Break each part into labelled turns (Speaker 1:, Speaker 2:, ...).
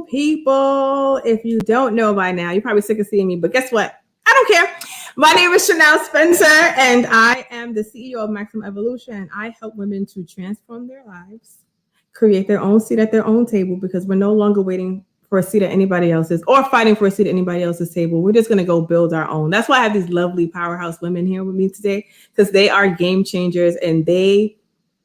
Speaker 1: people. If you don't know by now, you're probably sick of seeing me, but guess what? I don't care. My name is Chanel Spencer, and I am the CEO of Maximum Evolution. I help women to transform their lives, create their own seat at their own table, because we're no longer waiting for a seat at anybody else's or fighting for a seat at anybody else's table. We're just going to go build our own. That's why I have these lovely powerhouse women here with me today, because they are game changers and they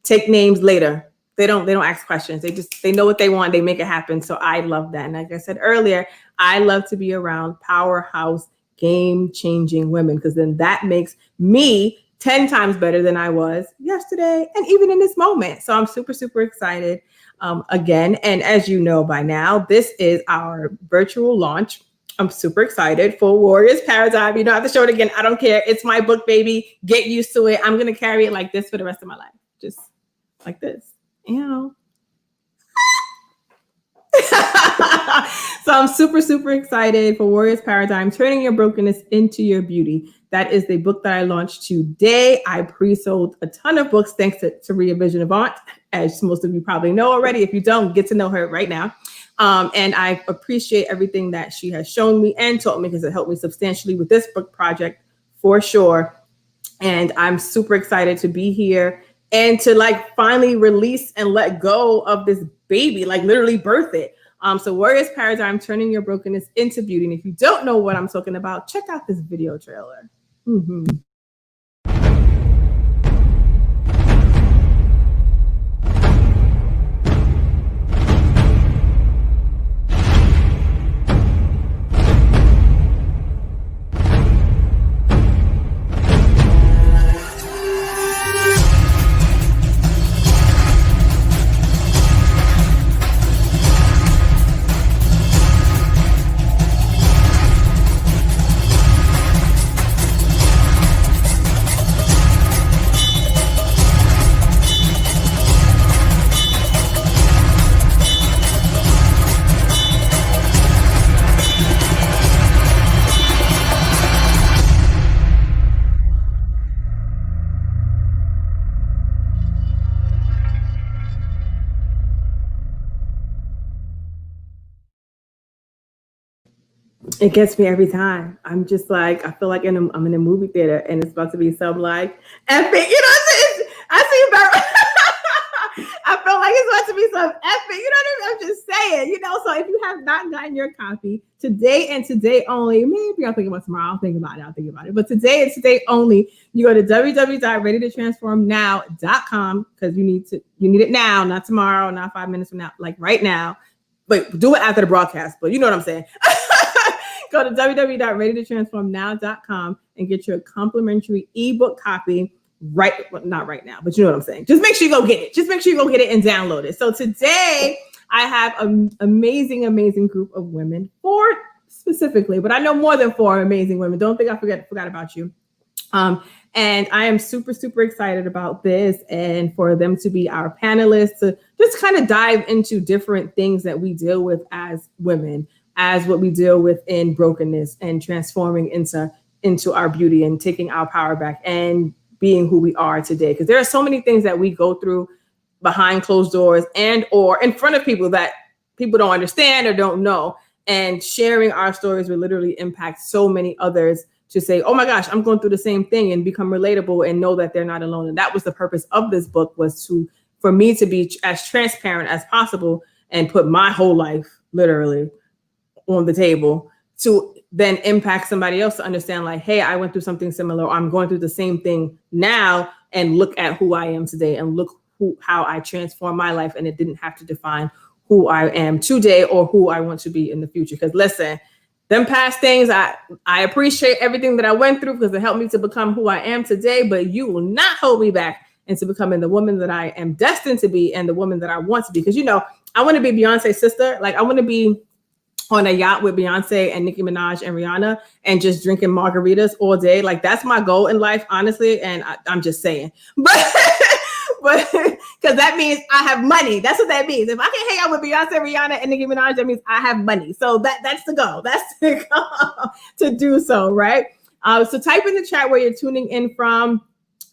Speaker 1: take names later. They don't ask questions. They know what they want. They make it happen. So I love that. And like I said earlier, I love to be around powerhouse game-changing women, because then that makes me 10 times better than I was yesterday and even in this moment. So I'm super, super excited again. And as you know by now, this is our virtual launch. I'm super excited for Warriors Paradigm. You don't have to show it again. I don't care. It's my book, baby. Get used to it. I'm going to carry it like this for the rest of my life. Just like this. So I'm super, super excited for Warriors Paradigm, Turning Your Brokenness into Your Beauty. That is the book that I launched today. I pre-sold a ton of books thanks to Ria Vision Avant, as most of you probably know already. If you don't, get to know her right now. And I appreciate everything that she has shown me and taught me, because it helped me substantially with this book project for sure. And I'm super excited to be here and to finally release and let go of this baby, literally birth it. So Warriors Paradigm, Turning Your Brokenness into Beauty. And if you don't know what I'm talking about, check out this video trailer. It gets me every time. I'm just I feel like I'm in a movie theater and it's about to be some epic, I see Beryl. I feel like it's about to be some epic, you know what I mean? I'm just saying, so if you have not gotten your copy, today and today only, maybe I'll think about tomorrow, I'll think about it. But today and today only, you go to www.readytotransformnow.com, because you need it now, not tomorrow, not 5 minutes from now, right now. But do it after the broadcast, but you know what I'm saying. Go to www.readytotransformnow.com and get your complimentary ebook copy not right now, but you know what I'm saying. Just make sure you go get it. And download it. So today I have an amazing, amazing group of women, 4 specifically, but I know more than 4 amazing women. Don't think I forgot about you. And I am super, super excited about this and for them to be our panelists, to just kind of dive into different things that we deal with as women, as what we deal with in brokenness and transforming into our beauty and taking our power back and being who we are today. Because there are so many things that we go through behind closed doors and or in front of people that people don't understand or don't know. And sharing our stories will literally impact so many others to say, oh my gosh, I'm going through the same thing, and become relatable and know that they're not alone. And that was the purpose of this book, was for me to be as transparent as possible and put my whole life literally on the table, to then impact somebody else to understand hey, I went through something similar, or I'm going through the same thing now, and look at who I am today, and look how I transformed my life, and it didn't have to define who I am today or who I want to be in the future. Because listen, them past things, I appreciate everything that I went through, because it helped me to become who I am today, but you will not hold me back into becoming the woman that I am destined to be and the woman that I want to be. Because I want to be Beyonce's sister. I want to be on a yacht with Beyonce and Nicki Minaj and Rihanna and just drinking margaritas all day. That's my goal in life, honestly. And I'm just saying, but because that means I have money. That's what that means. If I can hang out with Beyonce, Rihanna, and Nicki Minaj, that means I have money. So that's the goal. That's the goal, to do so, right? So type in the chat where you're tuning in from.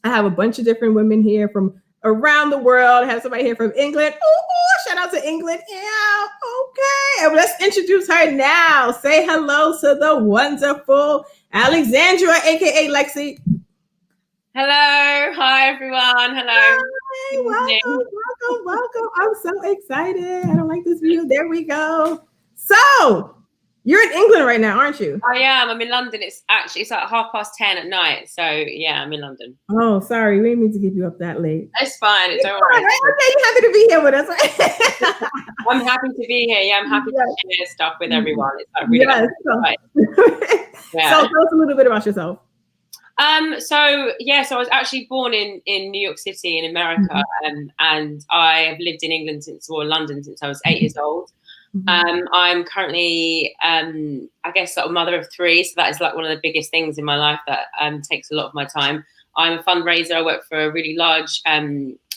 Speaker 1: I have a bunch of different women here from around the world. I have somebody here from England. Ooh, Shout out to England. Yeah, okay. And let's introduce her now. Say hello to the wonderful Alexandria, aka Lexi.
Speaker 2: Hello. Hi, everyone. Hello.
Speaker 1: Hi, welcome. I'm so excited. I don't like this view. There we go. So, you're in England right now, aren't you?
Speaker 2: I am. I'm in London. It's like 10:30 at night. So, yeah, I'm in London.
Speaker 1: Oh, sorry. We didn't mean to keep you up that late.
Speaker 2: It's fine. It's all right.
Speaker 1: Okay, you're happy to be here with us. Right?
Speaker 2: I'm happy to be here. Yeah, I'm happy to share stuff with everyone. It's like really
Speaker 1: So tell us a little bit about yourself.
Speaker 2: So I was actually born in New York City in America, and I have lived in London since I was 8 years old. I'm currently, I guess, sort of mother of 3, so that is like one of the biggest things in my life that takes a lot of my time. I'm a fundraiser. I work for a really large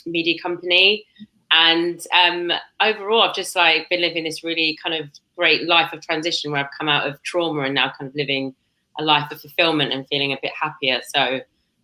Speaker 2: media company, and overall, I've just like been living this really kind of great life of transition where I've come out of trauma and now kind of living a life of fulfillment and feeling a bit happier. So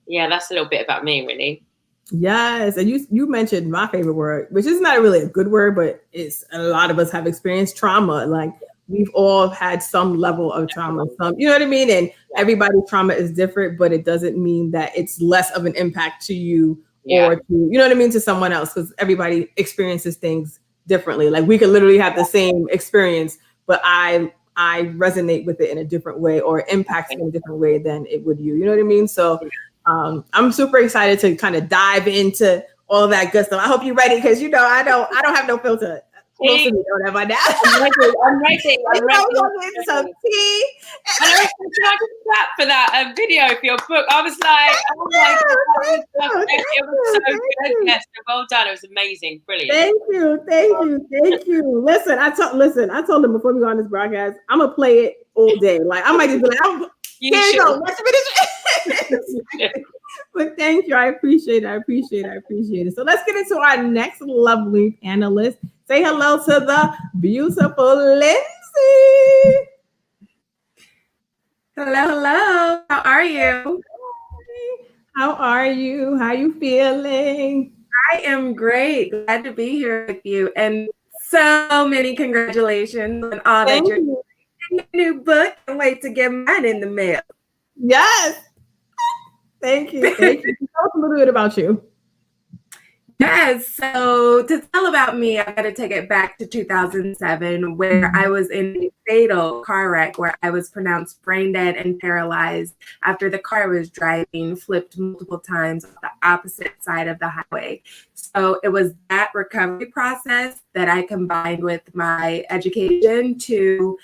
Speaker 2: yeah, that's a little bit about me, really.
Speaker 1: Yes. And you mentioned my favorite word, which is not really a good word, but it's a lot of us have experienced trauma. Like we've all had some level of trauma, you know what I mean? And everybody's trauma is different, but it doesn't mean that it's less of an impact to you or to, you know what I mean, to someone else, because everybody experiences things differently. Like we could literally have the same experience, but I resonate with it in a different way or impacts in a different way than it would you. You know what I mean? So I'm super excited to kind of dive into all of that good stuff. I hope you're ready because you know I don't have no filter. Most of you don't have my now.
Speaker 2: I'm ready.
Speaker 1: Some tea.
Speaker 2: Can I just clap for that video for your book? I was like, oh my God, it was so good. Yes, well done. It was amazing. Brilliant.
Speaker 1: Thank you. Listen, I told them before we go on this broadcast, I'm gonna play it all day. Like I might just be like, here you go. But thank you. I appreciate it. So let's get into our next lovely panelist. Say hello to the beautiful Lindsey.
Speaker 3: Hello. How are you?
Speaker 1: How are you? How you feeling?
Speaker 3: I am great. Glad to be here with you. And so many congratulations on all that you're doing. Your new book. Can't wait to get mine in the mail.
Speaker 1: Yes. Thank you. Tell us a little bit about you.
Speaker 3: Yes. So to tell about me, I got to take it back to 2007, where I was in a fatal car wreck where I was pronounced brain dead and paralyzed after the car I was driving flipped multiple times on the opposite side of the highway. So it was that recovery process that I combined with my education to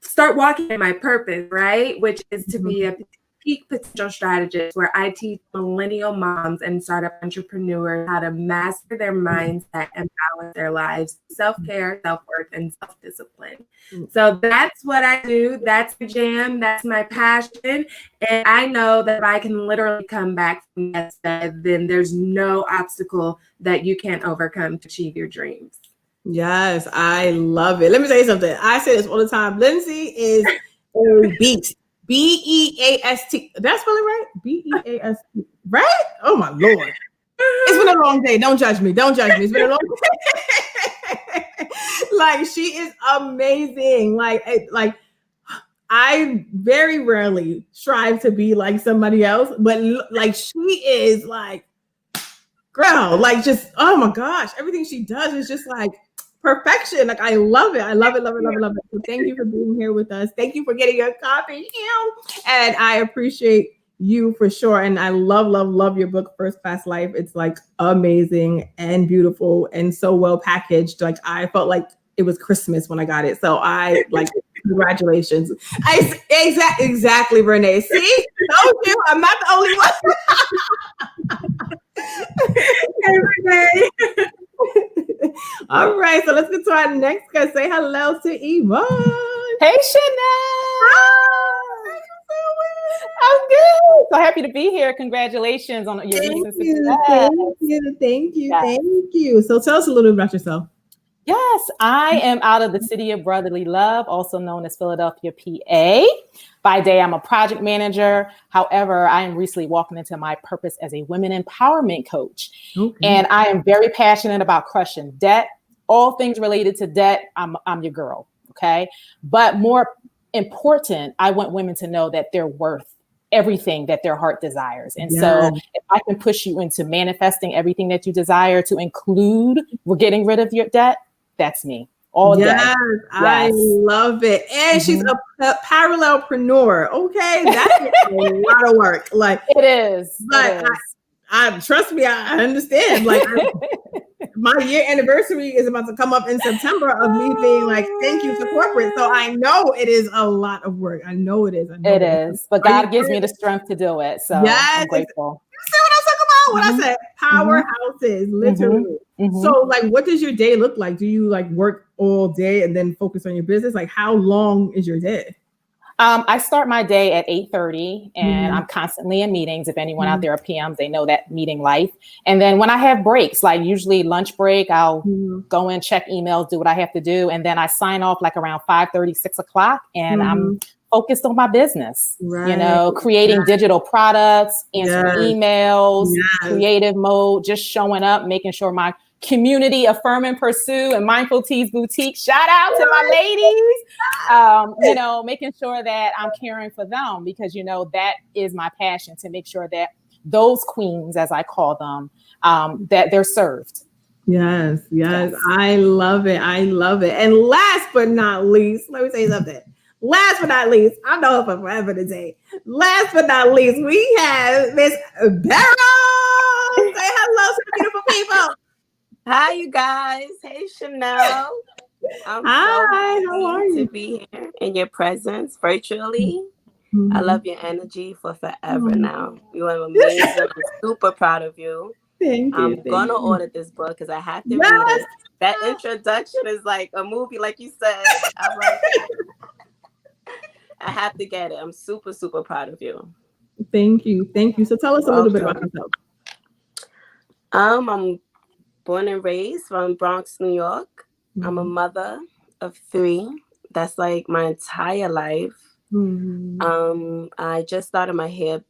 Speaker 3: start walking in my purpose, right? Which is to be a peak potential strategist, where I teach millennial moms and startup entrepreneurs how to master their mindset and balance their lives, self-care, self-worth, and self-discipline. So that's what I do. That's my jam. That's my passion. And I know that if I can literally come back from that bed, then there's no obstacle that you can't overcome to achieve your dreams.
Speaker 1: Yes, I love it. Let me tell you something. I say this all the time. Lindsey is a beast. BEAST. Did I spell it right? BEAST. Right? Oh my Lord. It's been a long day. Don't judge me. It's been a long day. Like she is amazing. Like I very rarely strive to be like somebody else, but like she is like, girl, like just, oh my gosh, everything she does is just like perfection. Like I love it. So thank you for being here with us. Thank you for getting your copy. And I appreciate you for sure. And I love your book, First Class Life. It's like amazing and beautiful and so well packaged. Like I felt like it was Christmas when I got it. So I like, congratulations. Exactly, Renee. See, told you, I'm not the only one. Hey, Renee. All right, so let's get to our next guest. Say hello to Yvonne.
Speaker 4: Hey, Chanel.
Speaker 1: Hi.
Speaker 4: I'm good. So happy to be here. Congratulations on your recent success.
Speaker 1: Thank you. So tell us a little bit about yourself.
Speaker 4: Yes, I am out of the city of brotherly love, also known as Philadelphia, PA. By day, I'm a project manager. However, I am recently walking into my purpose as a women empowerment coach. Okay. And I am very passionate about crushing debt, all things related to debt, I'm your girl. Okay. But more important, I want women to know that they're worth everything that their heart desires. And so if I can push you into manifesting everything that you desire, to include we're getting rid of your debt, that's me. All day. Yes,
Speaker 1: I love it. And she's a parallelpreneur. Okay. That's a lot of work. Like
Speaker 4: it is.
Speaker 1: But I trust me, I understand. Like my year anniversary is about to come up in September of me being like, thank you to corporate. So I know it is a lot of work. I know it is.
Speaker 4: It is. But God gives me the strength to do it. So I'm grateful.
Speaker 1: You see what I'm talking about? When I said powerhouses, literally. So like, what does your day look like? Do you like work all day and then focus on your business? Like, how long is your day?
Speaker 4: I start my day at 8:30 and I'm constantly in meetings. If anyone out there are PMs, they know that meeting life. And then when I have breaks, like usually lunch break, I'll go in, check emails, do what I have to do. And then I sign off like around 5:30, 6 o'clock, and I'm focused on my business, you know, creating digital products, answering emails, creative mode, just showing up, making sure my community, Affirm and Pursue and Mindful Teas Boutique, shout out to my ladies, you know, making sure that I'm caring for them, because, you know, that is my passion, to make sure that those queens, as I call them, that they're served.
Speaker 1: Yes. I love it. I love it. And last but not least, let me say something. Last but not least, I know her for forever today. Last but not least, we have Miss Beryl. Say hello to the beautiful people.
Speaker 5: Hi, you guys. Hey, Chanel. I'm so happy to be here in your presence virtually. I love your energy for forever now. You are amazing. I'm super proud of you.
Speaker 1: Thank you.
Speaker 5: I'm going to order this book because I have to read it. That introduction is like a movie, like you said. I'm like, I have to get it. I'm super, super proud of you.
Speaker 1: Thank you. So tell us a little bit about yourself.
Speaker 5: I'm born and raised from Bronx, New York. I'm a mother of 3. That's like my entire life. I just started my hair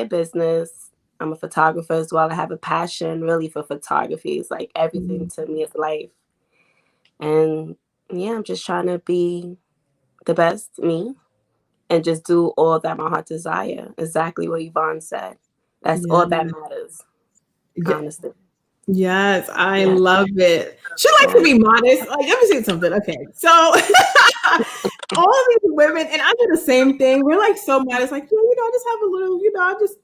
Speaker 5: business. I'm a photographer as well. I have a passion really for photography. It's like everything to me is life. And I'm just trying to be the best me and just do all that my heart desire. Exactly what Yvonne said. That's all that matters, honestly.
Speaker 1: Yes, I love it. She likes to be modest. Like, let me say something. Okay, so all these women, and I do the same thing. We're like so modest. Like, I just have a little, I just,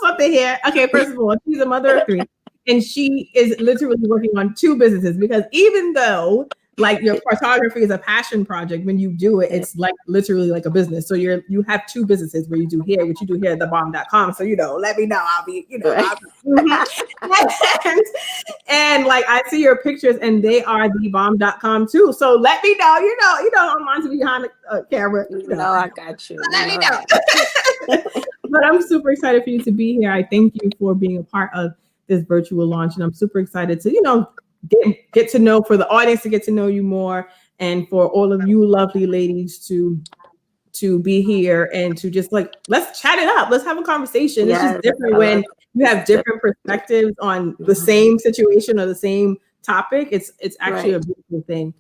Speaker 1: something here. Okay, first of all, she's a mother of 3, and she is literally working on 2 businesses, because even though like your photography is a passion project, when you do it, it's like literally like a business. So you have 2 businesses where you do hair, which you do here at thebomb.com. So, let me know. I'll be, and like, I see your pictures and they are thebomb.com too. So let me know, you don't mind to be behind the camera.
Speaker 5: I got you.
Speaker 1: Let me know. But I'm super excited for you to be here. I thank you for being a part of this virtual launch. And I'm super excited to, get to know, for the audience to get to know you more, and for all of you lovely ladies to be here and to just like, let's chat it up. Let's have a conversation. It's just different when you have different perspectives on the same situation or the same topic. It's actually a beautiful thing.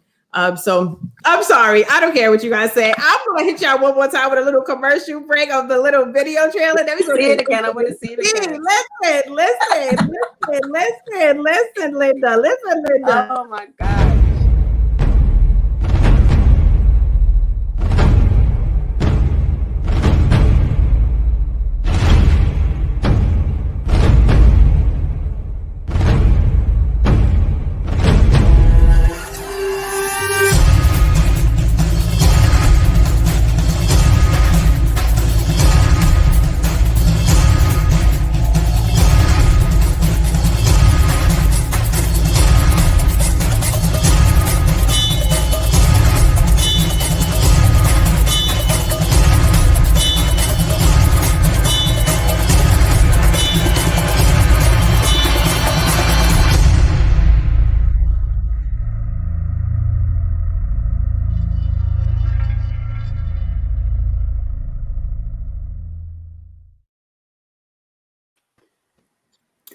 Speaker 1: So I'm sorry. I don't care what you guys say. I'm going to hit y'all one more time with a little commercial break of the little video trailer. Then we go
Speaker 5: see it again. I want to see it again.
Speaker 1: Listen, Linda.
Speaker 5: Oh my God.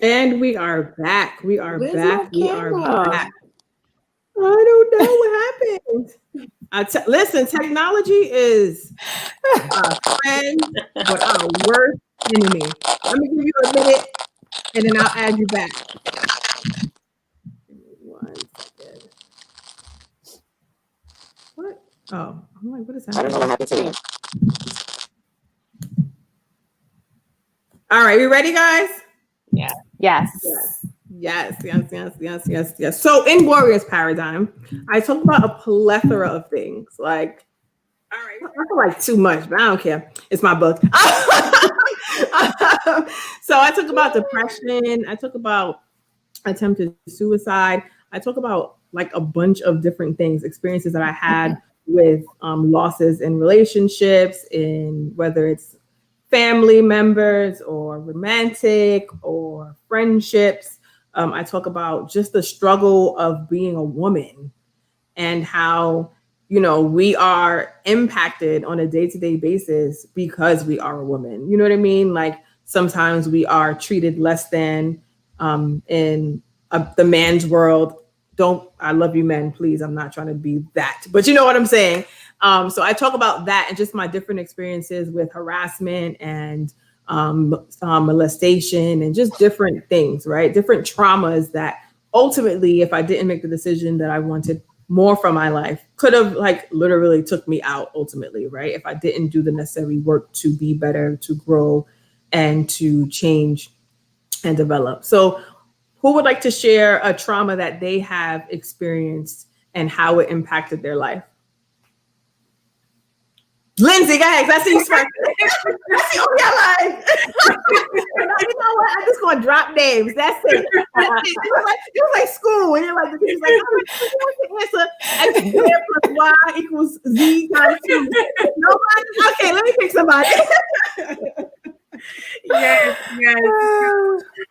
Speaker 1: And we are back. We are back. don't know what happened. Listen, technology is our friend, but our worst enemy. Let me give you a minute, and then I'll add you back. Give me 1 second. What? Oh, I'm like, what is happening?
Speaker 5: I don't know what happened to me.
Speaker 1: All right, we ready, guys?
Speaker 2: Yeah.
Speaker 4: Yes.
Speaker 1: Yes. So in Warriors Paradigm, I talk about a plethora of things. Like, all right, I feel like too much, but I don't care. It's my book. So I talk about depression. I talk about attempted suicide. I talk about like a bunch of different things, experiences that I had with losses in relationships, in whether it's family members or romantic or friendships. I talk about just the struggle of being a woman and how, you know, we are impacted on a day-to-day basis because we are a woman. You know what I mean? Like sometimes we are treated less than in the man's world. I love you men, please. I'm not trying to be that, but you know what I'm saying? So I talk about that and just my different experiences with harassment and molestation and just different things, right? Different traumas that ultimately, if I didn't make the decision that I wanted more from my life, could have like literally took me out ultimately, right? If I didn't do the necessary work to be better, to grow and to change and develop. So who would like to share a trauma that they have experienced and how it impacted their life? Lindsey, guys, I see you smirking. I see you like. You know what? I'm just going to drop names. That's it. It was like school. And you're like, the teacher's like, oh, answer X squared plus Y equals Z times 2. Nobody? Okay, let me pick somebody.
Speaker 3: Yes.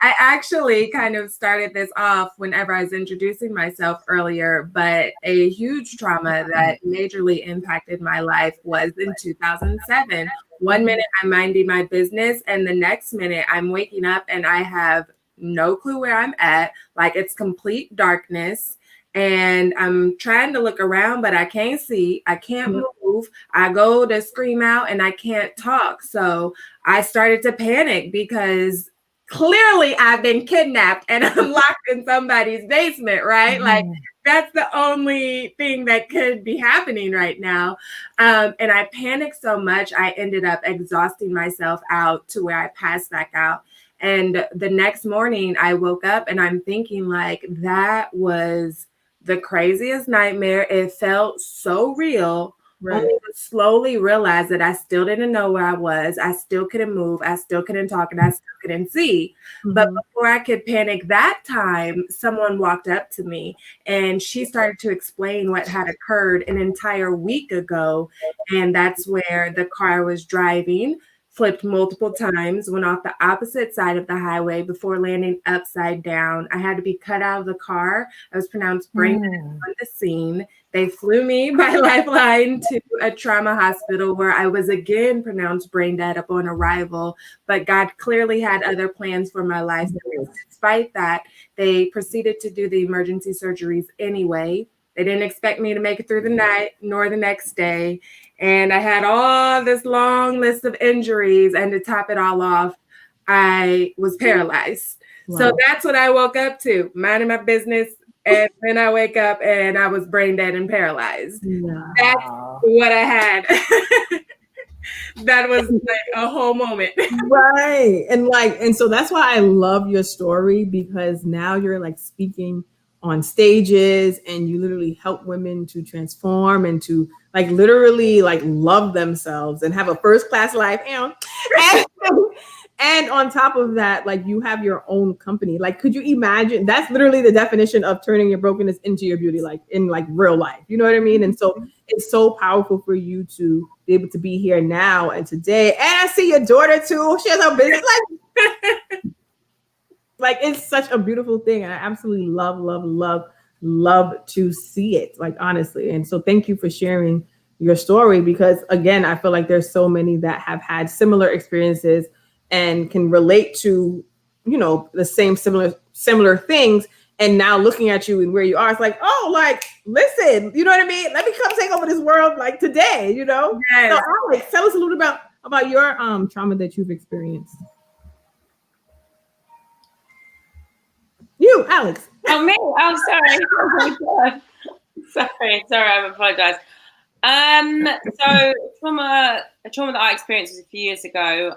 Speaker 3: I actually kind of started this off whenever I was introducing myself earlier, but a huge trauma that majorly impacted my life was in 2007. 1 minute I'm minding my business, and the next minute I'm waking up and I have no clue where I'm at. Like it's complete darkness. And I'm trying to look around, but I can't see. I can't move. I go to scream out and I can't talk. So I started to panic because clearly I've been kidnapped and I'm locked in somebody's basement, right? Like that's the only thing that could be happening right now. And I panicked so much, I ended up exhausting myself out to where I passed back out. And the next morning I woke up and I'm thinking like, that was the craziest nightmare. It felt so real. Right. Only to slowly realize that I still didn't know where I was. I still couldn't move. I still couldn't talk, and I still couldn't see. But before I could panic that time, someone walked up to me and she started to explain what had occurred an entire week ago. And that's where the car I was driving flipped multiple times, went off the opposite side of the highway before landing upside down. I had to be cut out of the car. I was pronounced brain dead on the scene. They flew me by lifeline to a trauma hospital where I was again pronounced brain dead upon arrival. But God clearly had other plans for my life. Despite that, they proceeded to do the emergency surgeries anyway. They didn't expect me to make it through the night nor the next day. And I had all this long list of injuries. And to top it all off, I was paralyzed. Wow. So that's what I woke up to, minding my business. And then I wake up and I was brain dead and paralyzed. Wow. That's what I had. That was like a whole moment.
Speaker 1: Right. And so that's why I love your story, because now you're like speaking on stages and you literally help women to transform and to like literally like love themselves and have a first class life. And on top of that, like you have your own company. Like, could you imagine? That's literally the definition of turning your brokenness into your beauty, like in like real life. You know what I mean? And so it's so powerful for you to be able to be here now and today. And I see your daughter too. She has her business. Like it's such a beautiful thing. And I absolutely love to see it, like honestly. And so thank you for sharing your story, because again, I feel like there's so many that have had similar experiences and can relate to, you know, the same similar things And now looking at you and where you are, it's like, oh, like, listen, you know what I mean? Let me come take over this world like today, you know?
Speaker 3: Yes.
Speaker 1: So Alex, tell us a little about your trauma that you've experienced. You, Alex.
Speaker 2: Oh, me? Oh, sorry. Oh, my God. Sorry, I apologize. So a trauma that I experienced was a few years ago.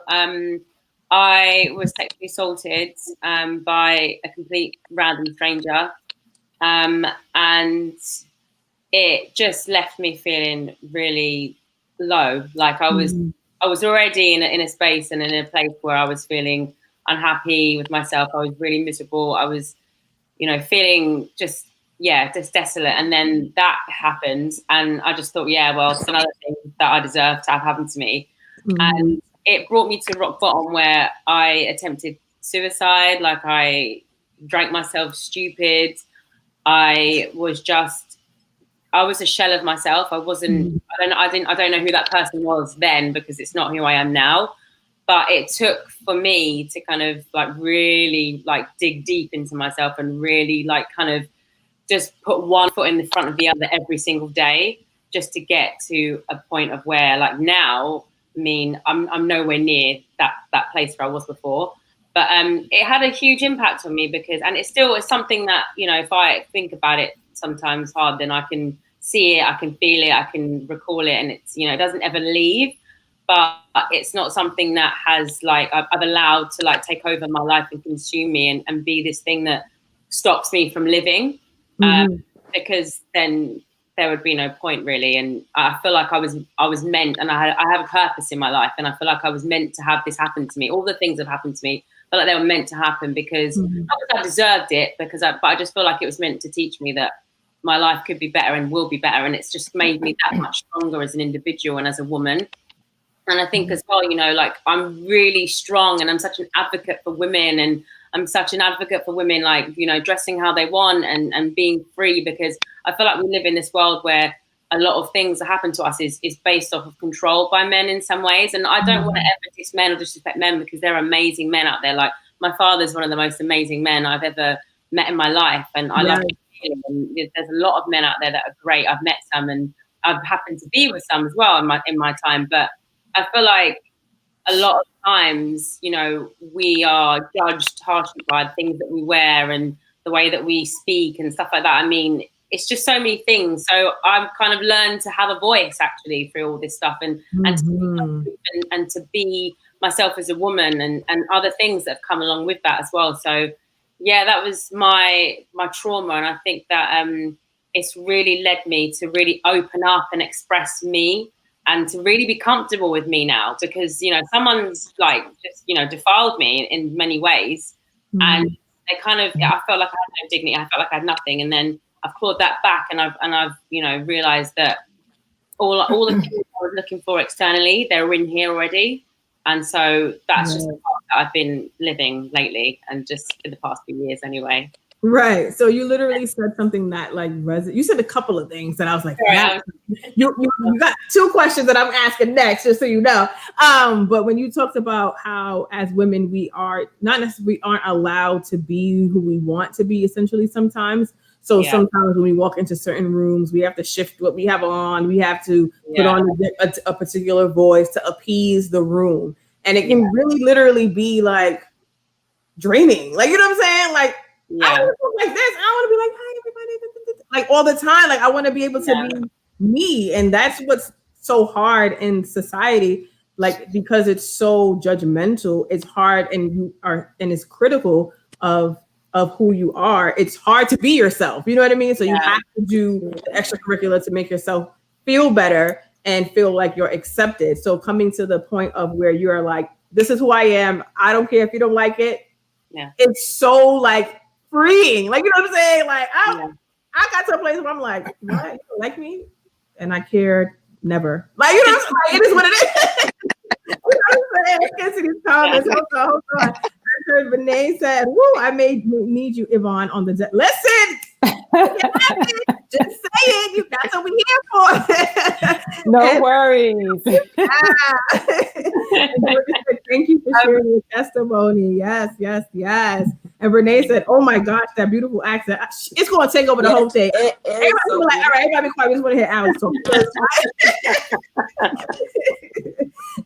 Speaker 2: I was sexually assaulted by a complete random stranger, and it just left me feeling really low. Like I was already in a space and in a place where I was feeling unhappy with myself. I was really miserable. I was, feeling just desolate. And then that happened, and I just thought, well, it's another thing that I deserve to have happened to me. And it brought me to rock bottom, where I attempted suicide. Like, I drank myself stupid. I was a shell of myself. I wasn't. I don't know who that person was then, because it's not who I am now. But it took for me to kind of like really like dig deep into myself and really like kind of just put one foot in the front of the other every single day, just to get to a point of where, like, now, I mean, I'm nowhere near that place where I was before. But it had a huge impact on me, because, and it still is something that, if I think about it sometimes hard, then I can see it, I can feel it, I can recall it, and it's, it doesn't ever leave. But it's not something that has, like, I've allowed to, like, take over my life and consume me and be this thing that stops me from living. Because then there would be no point, really. And I feel like I was meant, and I have a purpose in my life, and I feel like I was meant to have this happen to me. All the things that happened to me, I feel like they were meant to happen, because I deserved it, but I just feel like it was meant to teach me that my life could be better and will be better. And it's just made me that much stronger as an individual and as a woman. And I think as well, like, I'm really strong, and I'm such an advocate for women, and I'm such an advocate for women, like, dressing how they want and being free, because I feel like we live in this world where a lot of things that happen to us is based off of control by men in some ways. And I don't want to ever diss men or disrespect men, because they're amazing men out there. Like, my father's one of the most amazing men I've ever met in my life. And I love him. And there's a lot of men out there that are great. I've met some, and I've happened to be with some as well in my time. But I feel like a lot of times, we are judged harshly by the things that we wear and the way that we speak and stuff like that. I mean, it's just so many things. So I've kind of learned to have a voice, actually, through all this stuff, and to be myself as a woman, and other things that have come along with that as well. So that was my trauma, and I think that it's really led me to really open up and express me, and to really be comfortable with me now, because, someone's like just, defiled me in many ways. And they kind of, I felt like I had no dignity. I felt like I had nothing. And then I've clawed that back, and I've realized that all the things I was looking for externally, they're in here already. And so that's just the part that I've been living lately, and just in the past few years anyway.
Speaker 1: Right. So you literally said something that, like, you said a couple of things that I was like, you got two questions that I'm asking next, just so you know. But when you talked about how, as women, we aren't allowed to be who we want to be, essentially, sometimes. So sometimes when we walk into certain rooms, we have to shift what we have on. We have to put on a particular voice to appease the room. And it can really literally be like draining. Like, you know what I'm saying? Like, I want to look like this. I want to be like, hi, everybody. Like, all the time. Like, I want to be able to be me. And that's what's so hard in society. Like, because it's so judgmental, it's hard, and it's critical of who you are. It's hard to be yourself. You know what I mean? So you have to do the extracurricular to make yourself feel better and feel like you're accepted. So coming to the point of where you're like, this is who I am. I don't care if you don't like it. Yeah. It's so, like, freeing. Like, you know what I'm saying? Like, I got to a place where I'm like, what? You don't like me? And I cared never. Like, you know what I'm saying? It is what it is. You know what I'm saying? I can't see these comments. Hold on. I heard Renee said, woo, I may need you, Yvonne, on the Listen! Just say it. That's what we're here for.
Speaker 4: No worries.
Speaker 1: Thank you for sharing your testimony. Yes. And Renee said, "Oh my gosh, that beautiful accent! It's going to take over the whole thing." Everybody so like, "All right, everybody be quiet. We just want to hear Alex talk."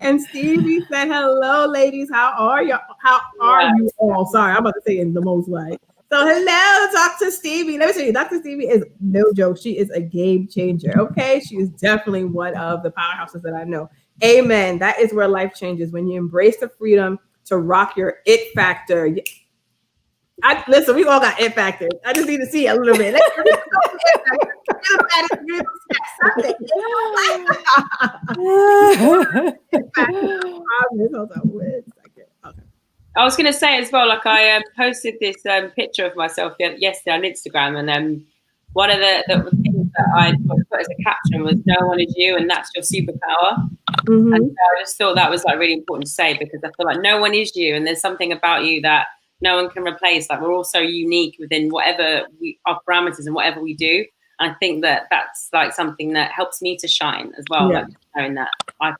Speaker 1: And Stevie said, "Hello, ladies. How are you? How are you all?" Sorry, I'm about to say it in the most way. So hello, Dr. Stevie. Let me tell you, Dr. Stevie is no joke. She is a game changer. Okay, she is definitely one of the powerhouses that I know. Amen. That is where life changes, when you embrace the freedom to rock your it factor. Listen, we all got it factors. I just need to see a little bit.
Speaker 2: I was going to say as well, like I posted this picture of myself yesterday on Instagram, and one of the things that I put as a caption was "No one is you, and that's your superpower." Mm-hmm. And so I just thought that was like really important to say, because I feel like no one is you, and there's something about you that no one can replace. Like, we're all so unique within whatever our parameters and whatever we do. And I think that that's like something that helps me to shine as well. Yeah. Like knowing that I'm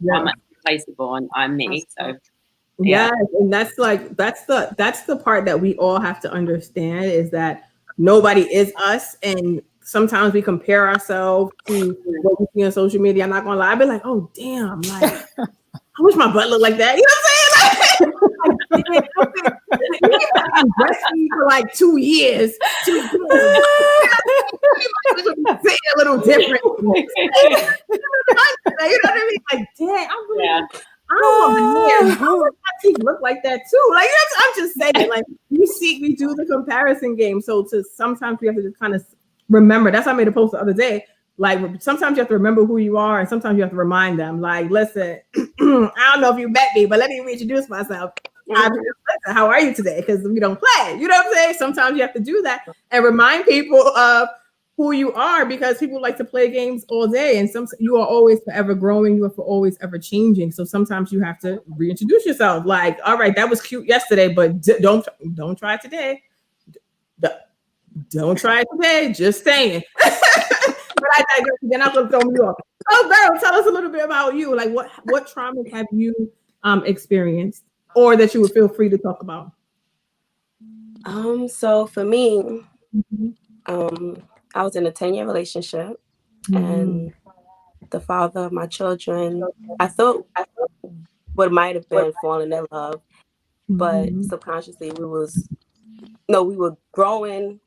Speaker 2: replaceable and I'm me. So.
Speaker 1: Yeah, and that's the part that we all have to understand, is that nobody is us, and sometimes we compare ourselves to what we see on social media. I'm not gonna lie, I've been like, oh damn, like I wish my butt looked like that. You know what I'm saying? Like, breastfeed for like 2 years. Say a little different. You know what I mean? Like, dang, I'm really. I don't want my teeth look like that too. Like, I'm just saying, like, we do the comparison game. So sometimes we have to just kind of remember. That's why I made a post the other day. Like, sometimes you have to remember who you are, and sometimes you have to remind them. Like, listen, I don't know if you met me, but let me reintroduce myself. How are you today? Because we don't play. You know what I'm saying? Sometimes you have to do that and remind people of who you are, because people like to play games all day, and you are always forever growing. You are always ever changing. So sometimes you have to reintroduce yourself. Like, all right, that was cute yesterday, but don't try it today. Don't try it today. Just saying. But I digress. Then I'm gonna throw you off. Oh, Beryl, tell us a little bit about you. Like, what traumas have you experienced, or that you would feel free to talk about?
Speaker 5: So for me, I was in a 10-year relationship, and the father of my children, I thought what might have been falling in love, but subconsciously we were growing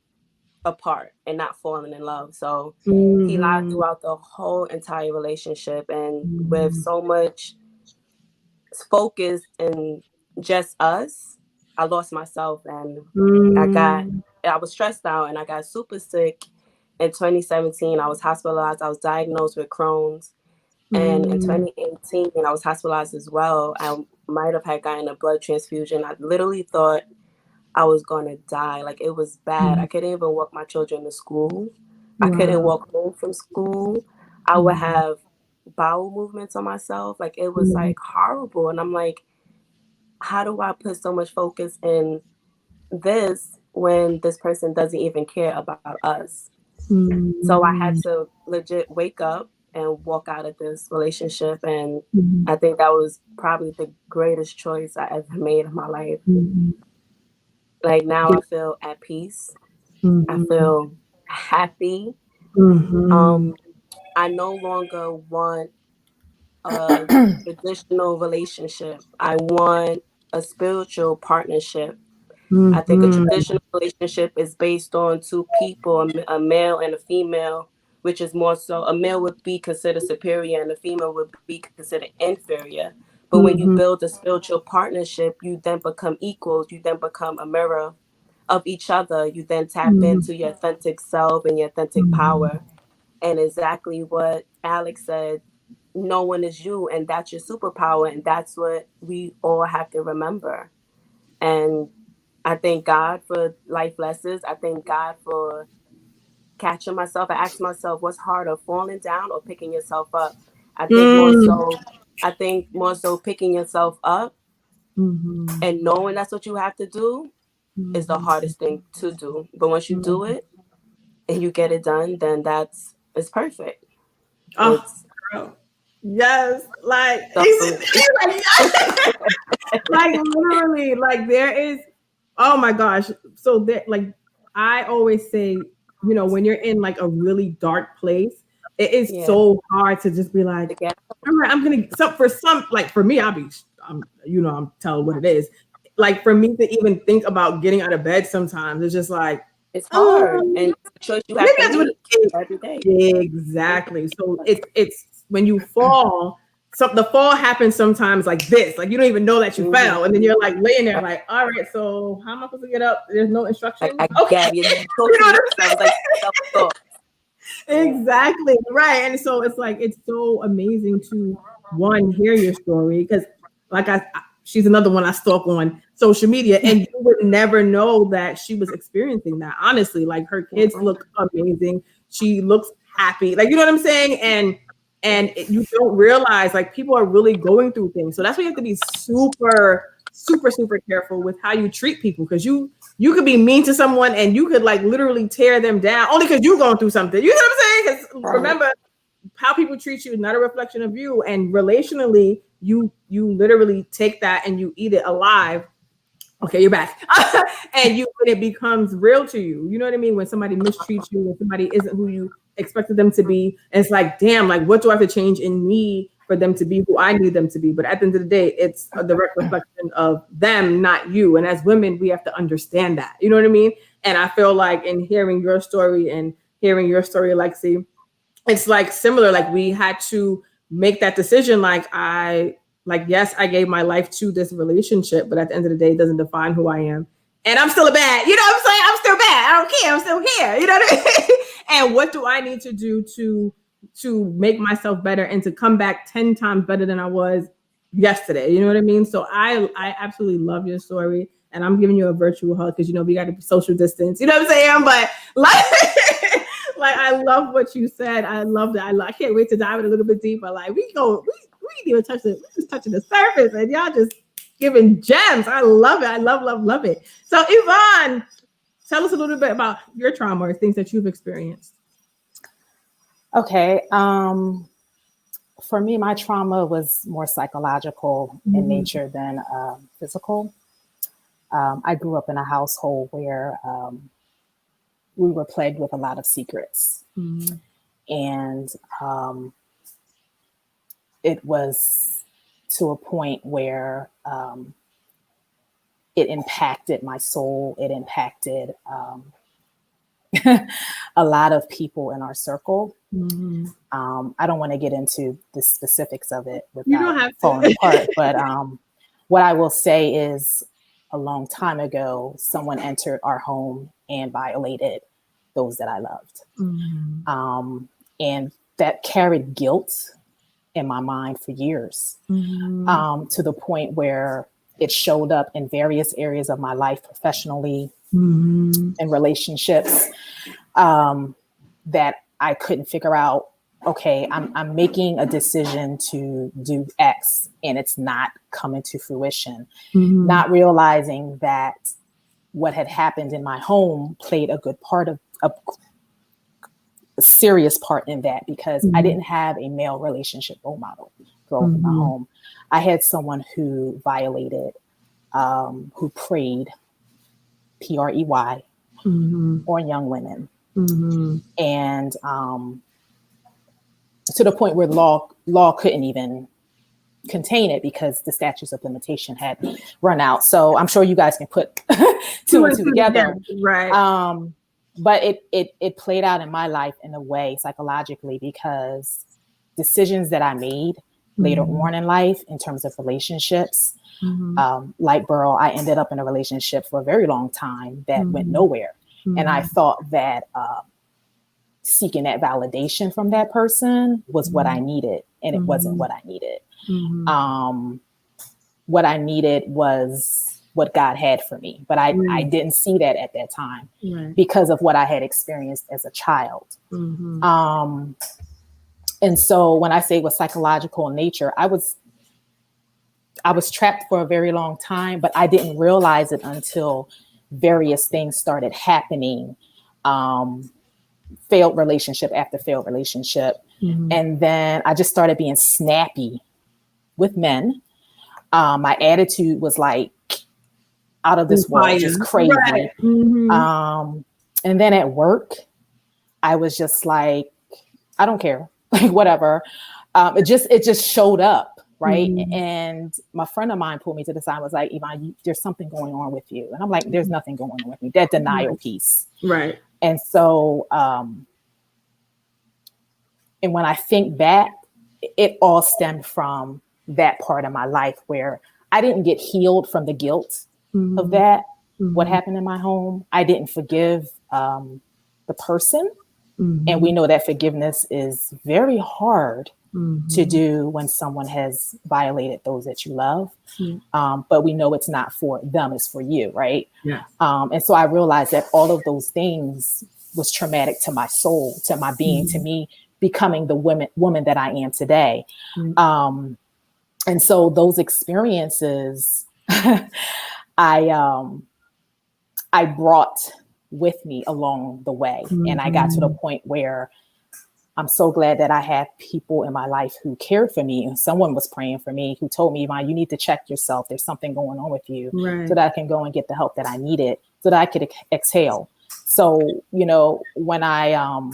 Speaker 5: apart and not falling in love. So he lied throughout the whole entire relationship, and with so much focus and just us, I lost myself, and I was stressed out, and I got super sick. In 2017, I was hospitalized. I was diagnosed with Crohn's. And in 2018, I was hospitalized as well. I might have had gotten a blood transfusion. I literally thought I was going to die. Like, it was bad. I couldn't even walk my children to school. I couldn't walk home from school. I would have bowel movements on myself. Like, it was like horrible. And I'm like, how do I put so much focus in this when this person doesn't even care about us? So I had to legit wake up and walk out of this relationship. And I think that was probably the greatest choice I ever made in my life. Like, now I feel at peace. I feel happy. I no longer want a traditional relationship. I want a spiritual partnership. I think a traditional relationship is based on two people, a male and a female, which is more so a male would be considered superior and a female would be considered inferior. But when you build a spiritual partnership, you then become equals. You then become a mirror of each other. You then tap into your authentic self and your authentic power. And exactly what Alex said, no one is you, and that's your superpower. And that's what we all have to remember. And I thank God for life lessons. I thank God for catching myself. I ask myself, what's harder, falling down or picking yourself up? I think more so picking yourself up and knowing that's what you have to do is the hardest thing to do. But once you do it and you get it done, then it's perfect.
Speaker 1: Yes, like literally, like there is Oh my gosh. So that, like, I always say, you know, when you're in like a really dark place, it is so hard to just be like, all right, I'm gonna, like for me, I'm telling what it is. Like for me to even think about getting out of bed sometimes, it's just like,
Speaker 5: it's hard, and it's a choice you have to make every day.
Speaker 1: Exactly. So it's when you fall. So the fall happens sometimes like this, like you don't even know that you fell, and then you're like laying there, like, all right, so how am I supposed to get up? There's no instructions. Exactly, right. And so it's like it's so amazing to hear your story, because like she's another one I stalk on social media, and you would never know that she was experiencing that. Honestly, like her kids look amazing. She looks happy, like, you know what I'm saying, and you don't realize like people are really going through things. So that's why you have to be super, super, super careful with how you treat people, because you could be mean to someone and you could like literally tear them down only because you're going through something. You know what I'm saying? Because remember, how people treat you is not a reflection of you. And relationally, you literally take that and you eat it alive. Okay, you're back. And it becomes real to you. You know what I mean? When somebody mistreats you, when somebody isn't who you expected them to be, and it's like, damn, like what do I have to change in me for them to be who I need them to be? But at the end of the day, it's a direct reflection of them, not you. And as women, we have to understand that. You know what I mean? And I feel like in hearing your story, Lexi, it's like similar. Like we had to make that decision. Yes, I gave my life to this relationship, but at the end of the day, it doesn't define who I am. And I'm still a bad, you know what I'm saying? I'm still bad. I don't care. I'm still here. You know what I mean? And what do I need to do to make myself better and to come back 10 times better than I was yesterday? You know what I mean? So I absolutely love your story. And I'm giving you a virtual hug because, you know, we got to social distance. You know what I'm saying? But like I love what you said. I love that. I can't wait to dive in a little bit deeper. Like we didn't even touch it. We're just touching the surface, and y'all just giving gems. I love it. I love it. So Yvonne, tell us a little bit about your trauma or things that you've experienced.
Speaker 4: Okay. For me, my trauma was more psychological in nature than physical. I grew up in a household where we were plagued with a lot of secrets. And it was to a point where it impacted my soul. It impacted a lot of people in our circle. I don't want to get into the specifics of it without falling apart, but what I will say is a long time ago, someone entered our home and violated those that I loved. And that carried guilt in my mind for years, to the point where it showed up in various areas of my life, professionally, and relationships, that I couldn't figure out. Okay, I'm making a decision to do X and it's not coming to fruition, not realizing that what had happened in my home played a good part of a serious part in that, because I didn't have a male relationship role model growing up in my home. I had someone who violated, who preyed, P-R-E-Y, on young women. And to the point where law couldn't even contain it because the statutes of limitation had run out. So I'm sure you guys can put two and two together.
Speaker 1: Right.
Speaker 4: But it played out in my life in a way psychologically, because decisions that I made later on in life in terms of relationships, like Beryl, I ended up in a relationship for a very long time that went nowhere. And I thought that seeking that validation from that person was what I needed. And it wasn't what I needed. What I needed was what God had for me. But I didn't see that at that time because of what I had experienced as a child. And so when I say it was psychological in nature, I was trapped for a very long time, but I didn't realize it until various things started happening. Failed relationship after failed relationship. And then I just started being snappy with men. My attitude was like, out of this world, just crazy.
Speaker 1: Right. Mm-hmm.
Speaker 4: And then at work, I was just like, I don't care, like whatever. It just showed up, right?
Speaker 1: Mm-hmm.
Speaker 4: And my friend of mine pulled me to the side and was like, Yvonne, there's something going on with you. And I'm like, there's nothing going on with me. That denial piece.
Speaker 1: Right.
Speaker 4: And so, and when I think back, it all stemmed from that part of my life where I didn't get healed from the guilt of that, what happened in my home. I didn't forgive the person. And we know that forgiveness is very hard to do when someone has violated those that you love. But we know it's not for them, it's for you, right?
Speaker 1: Yeah.
Speaker 4: And so I realized that all of those things was traumatic to my soul, to my being, to me becoming the woman that I am today. And so those experiences I brought with me along the way. And I got to the point where I'm so glad that I had people in my life who cared for me, and someone was praying for me, who told me, Yvonne, you need to check yourself. There's something going on with you, so that I can go and get the help that I needed, so that I could exhale. So, you know, when I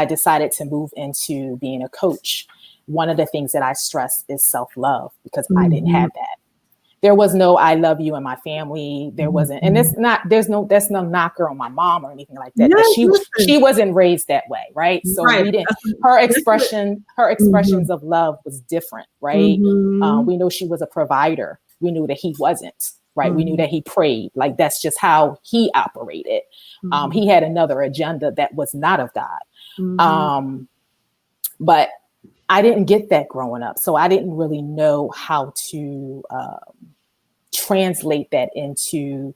Speaker 4: decided to move into being a coach, one of the things that I stress is self-love, because I didn't have that. There was no "I love you" in my family. There wasn't, and that's no knocker on my mom or anything like that. She wasn't raised that way, right? So we didn't. Her expressions of love was different, right? We know she was a provider. We knew that he wasn't, right? We knew that he prayed. Like, that's just how he operated. He had another agenda that was not of God. But I didn't get that growing up. So I didn't really know how to translate that into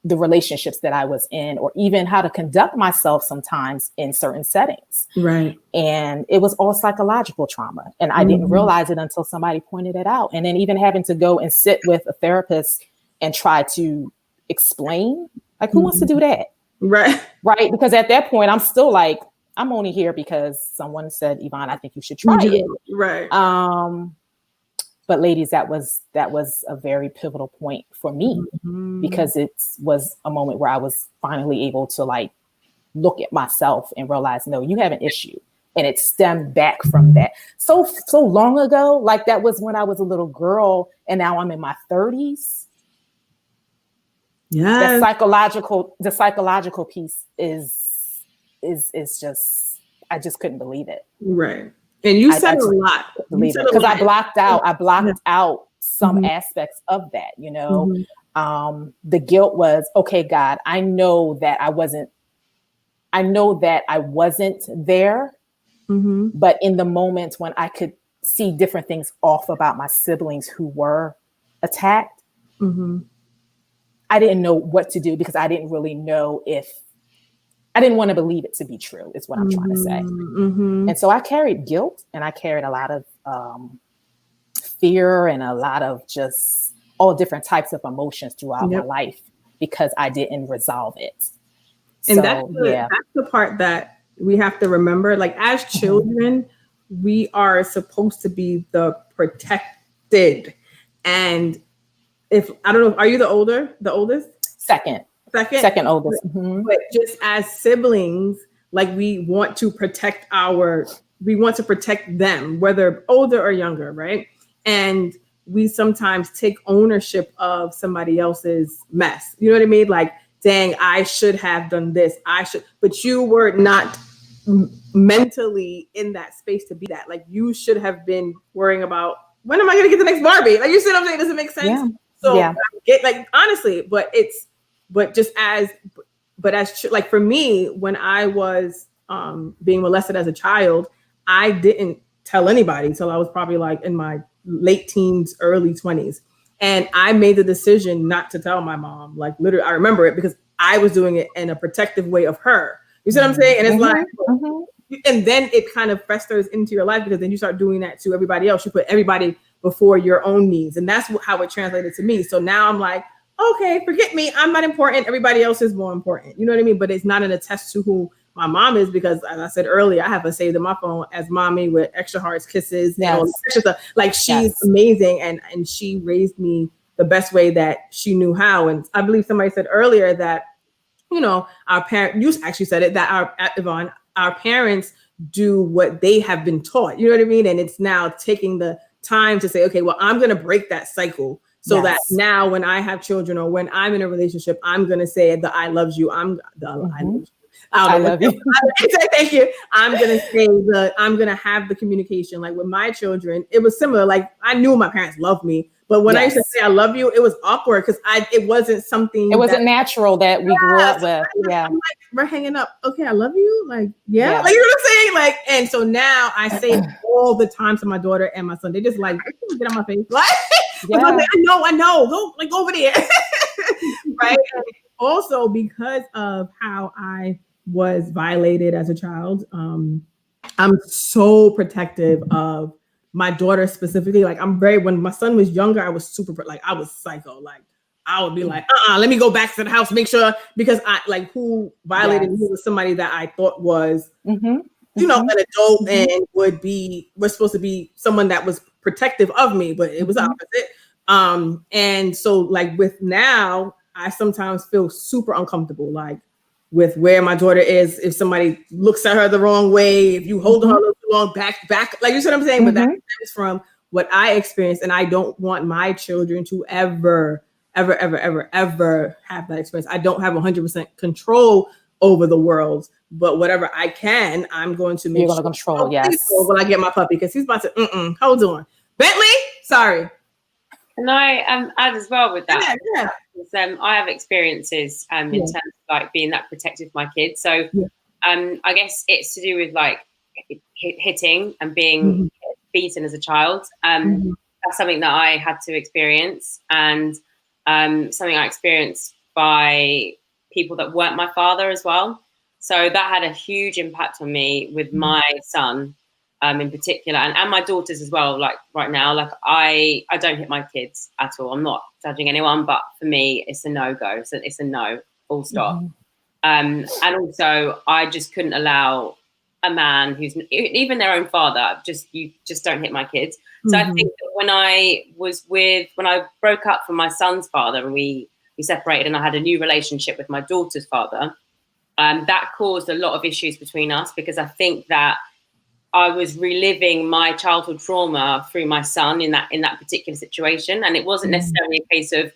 Speaker 4: the relationships that I was in, or even how to conduct myself sometimes in certain settings.
Speaker 1: Right.
Speaker 4: And it was all psychological trauma. And I didn't realize it until somebody pointed it out. And then even having to go and sit with a therapist and try to explain, like, who wants to do that?
Speaker 1: Right.
Speaker 4: Right. Because at that point, I'm still like, I'm only here because someone said, Yvonne, I think you should try it.
Speaker 1: Right.
Speaker 4: But ladies, that was a very pivotal point for me, because it was a moment where I was finally able to, like, look at myself and realize, no, you have an issue. And it stemmed back from that. So long ago, like, that was when I was a little girl, and now I'm in my 30s.
Speaker 1: Yeah.
Speaker 4: The psychological piece is just, I just couldn't believe it.
Speaker 1: Right. And you said a lot.
Speaker 4: Because I blocked out some aspects of that, you know. The guilt was, okay, God, I know that I wasn't there. But in the moments when I could see different things off about my siblings who were attacked, I didn't know what to do, because I didn't really know I didn't want to believe it to be true, is what I'm trying to say. And so I carried guilt, and I carried a lot of fear, and a lot of just all different types of emotions throughout my life, because I didn't resolve it.
Speaker 1: And that's the part that we have to remember. Like, as children, we are supposed to be the protected. And I don't know, are you the oldest? Second oldest. But just as siblings, like, we want to protect them, whether older or younger, right? And we sometimes take ownership of somebody else's mess. You know what I mean? Like, dang, I should have done this. But you were not mentally in that space to be that. Like, you should have been worrying about, when am I going to get the next Barbie? Like, you see what I'm saying? Does it make sense?
Speaker 4: Yeah.
Speaker 1: So like, honestly, but like, for me, when I was being molested as a child, I didn't tell anybody until I was probably, like, in my late teens, early 20s. And I made the decision not to tell my mom. Like, literally, I remember it because I was doing it in a protective way of her. You see what I'm saying? And it's like, and then it kind of festers into your life, because then you start doing that to everybody else. You put everybody before your own needs. And that's how it translated to me. So now I'm like, okay, forget me. I'm not important. Everybody else is more important. You know what I mean? But it's not an attest to who my mom is, because, as I said earlier, I have her saved in my phone as mommy with extra hearts, kisses, and all this extra stuff. Like, she's amazing. And she raised me the best way that she knew how. And I believe somebody said earlier that, you know, our parents, you actually said it, that Yvonne, our parents do what they have been taught, you know what I mean? And it's now taking the time to say, okay, well, I'm going to break that cycle so that now when I have children or when I'm in a relationship, I'm going to say the I love you. I love you. Thank you. I'm going to say I'm going to have the communication. Like with my children, it was similar. Like I knew my parents loved me, but when I used to say I love you, it was awkward because it wasn't something.
Speaker 4: It wasn't natural that we grew up with.
Speaker 1: I'm like, we're hanging up. Okay, I love you. Like, yeah. Like, you know what I'm saying? Like, and so now I say it all the time to my daughter and my son. They just like, get on my face. Like, I know. Go over there. Right. And also because of how I was violated as a child, I'm so protective of my daughter specifically. Like when my son was younger, I was I was psycho. Like I would be like, let me go back to the house, make sure, because who violated me was somebody that I thought was, you know, an adult and was supposed to be someone that was protective of me, but it was opposite. And so like with now, I sometimes feel super uncomfortable, like with where my daughter is. If somebody looks at her the wrong way, if you hold her a little too long, back, like you see what I'm saying? But that is from what I experienced, and I don't want my children to ever have that experience. I don't have 100% control over the world, but whatever I can, I'm going to make
Speaker 4: You're going to control. Yes.
Speaker 1: When I get my puppy, because he's about to. Hold on, Bentley. Sorry.
Speaker 2: Can I add as well with that?
Speaker 1: Yeah.
Speaker 2: I have experiences in terms of like being that protective of my kids. So I guess it's to do with like hitting and being beaten as a child. That's something that I had to experience, and something I experienced by people that weren't my father as well. So that had a huge impact on me with my son. In particular, and my daughters as well. Like right now, like I don't hit my kids at all. I'm not judging anyone, but for me, it's a no-go. So it's a no, full stop. And also, I just couldn't allow a man who's even their own father. You just don't hit my kids. So I think that when I broke up from my son's father and we separated, and I had a new relationship with my daughter's father, that caused a lot of issues between us, because I think that I was reliving my childhood trauma through my son in that particular situation. And it wasn't necessarily a case of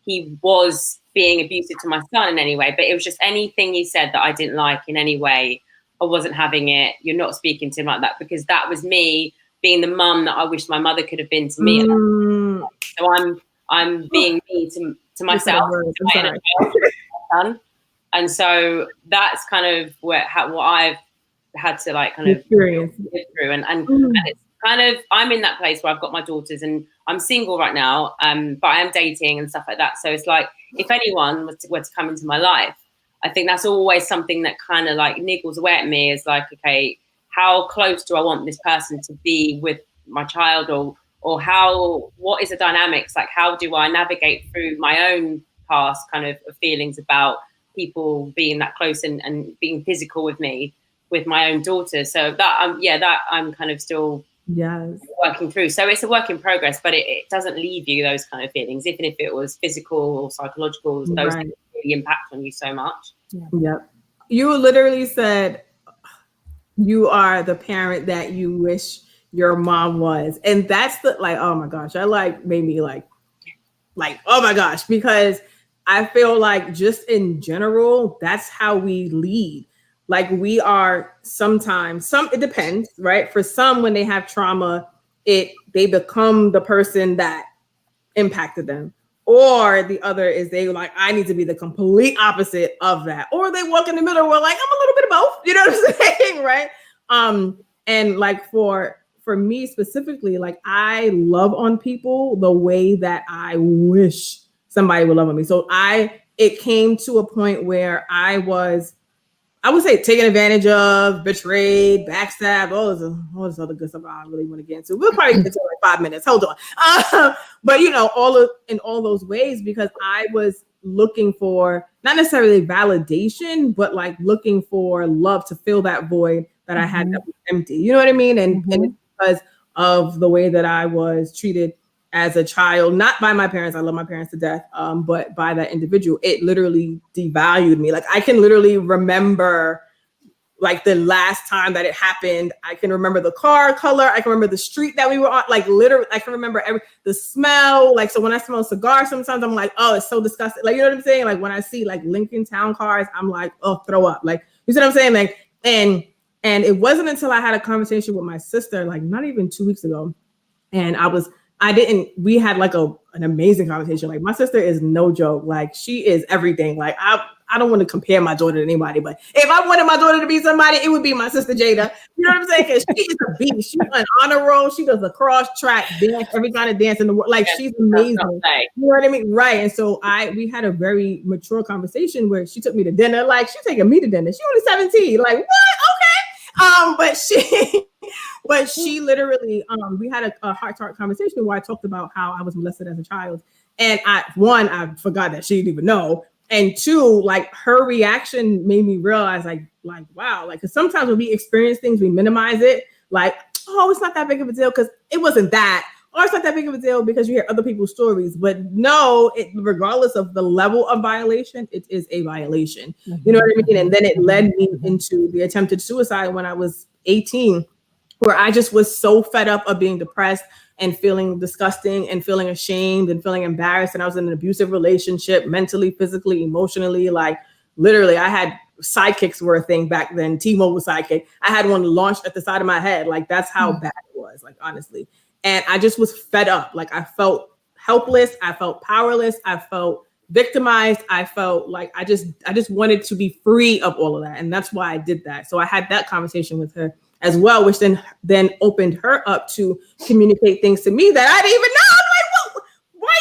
Speaker 2: he was being abusive to my son in any way, but it was just anything he said that I didn't like in any way. I wasn't having it. You're not speaking to him like that, because that was me being the mum that I wish my mother could have been to me. So I'm being me to myself, to my inner child, to my son. And so that's kind of what I've had to like kind of live through, and it's kind of, I'm in that place where I've got my daughters and I'm single right now, but I am dating and stuff like that. So it's like, if anyone were to come into my life, I think that's always something that kind of like niggles away at me, is like, okay, how close do I want this person to be with my child, or what is the dynamics, like how do I navigate through my own past kind of feelings about people being that close and being physical with me, with my own daughter. So that I'm kind of still working through. So it's a work in progress, but it doesn't leave you those kind of feelings, even if it was physical or psychological. Those things really impact on you so much.
Speaker 1: You literally said you are the parent that you wish your mom was, and that's the oh my gosh, that made me like oh my gosh, because I feel like just in general, that's how we lead. Like we are sometimes, it depends, right? For some, when they have trauma, they become the person that impacted them. Or the other is they like, I need to be the complete opposite of that. Or they walk in the middle where like, I'm a little bit of both, you know what I'm saying, right? And like for me specifically, like I love on people the way that I wish somebody would love on me. So it came to a point where I would say taken advantage of, betrayed, backstabbed, all this other good stuff I don't really want to get into. We'll probably get into like 5 minutes. Hold on. But you know, in all those ways, because I was looking for not necessarily validation, but like looking for love to fill that void that I had that was empty. You know what I mean? And it's because of the way that I was treated as a child, not by my parents. I love my parents to death, but by that individual, it literally devalued me. Like I can literally remember like the last time that it happened. I can remember the car color. I can remember the street that we were on. Like literally, I can remember the smell. Like, so when I smell cigars, sometimes I'm like, oh, it's so disgusting. Like, you know what I'm saying? Like when I see like Lincoln Town cars, I'm like, oh, throw up. Like, you see what I'm saying? Like, and it wasn't until I had a conversation with my sister, like not even 2 weeks ago. And we had like an amazing conversation. Like my sister is no joke. Like she is everything. Like I don't want to compare my daughter to anybody, but if I wanted my daughter to be somebody, it would be my sister Jada. You know what I'm saying? Because she is a beast. She's an honor roll. She does a cross track dance, every kind of dance in the world. Like she's amazing. You know what I mean? Right. And so we had a very mature conversation where she took me to dinner. Like she's taking me to dinner. She only 17. Like what? Okay. But she literally, we had a heart-to-heart conversation where I talked about how I was molested as a child. And I forgot that she didn't even know. And two, like her reaction made me realize like, wow, like, cause sometimes when we experience things, we minimize it. Like, oh, it's not that big of a deal. Cause it wasn't that, or it's not that big of a deal because you hear other people's stories, but no, regardless of the level of violation, it is a violation. You know what I mean? And then it led me into the attempted suicide when I was 18, where I just was so fed up of being depressed and feeling disgusting and feeling ashamed and feeling embarrassed. And I was in an abusive relationship, mentally, physically, emotionally. Like literally, I had sidekicks were a thing back then. T-Mobile sidekick. I had one launched at the side of my head. Like that's how bad it was, like honestly. And I just was fed up. Like I felt helpless. I felt powerless. I felt victimized. I felt like I just wanted to be free of all of that. And that's why I did that. So I had that conversation with her as well, which then opened her up to communicate things to me that I didn't even know. I'm like, why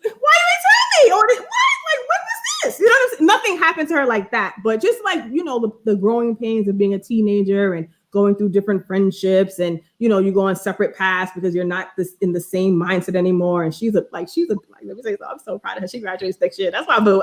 Speaker 1: you didn't tell me? Or what? Like, what was this? You know what I'm saying? Nothing happened to her like that, but just like, you know, the growing pains of being a teenager and going through different friendships, and you know, you go on separate paths because you're not in the same mindset anymore. And she's let me say so, I'm so proud of her. She graduates next year. That's my boo.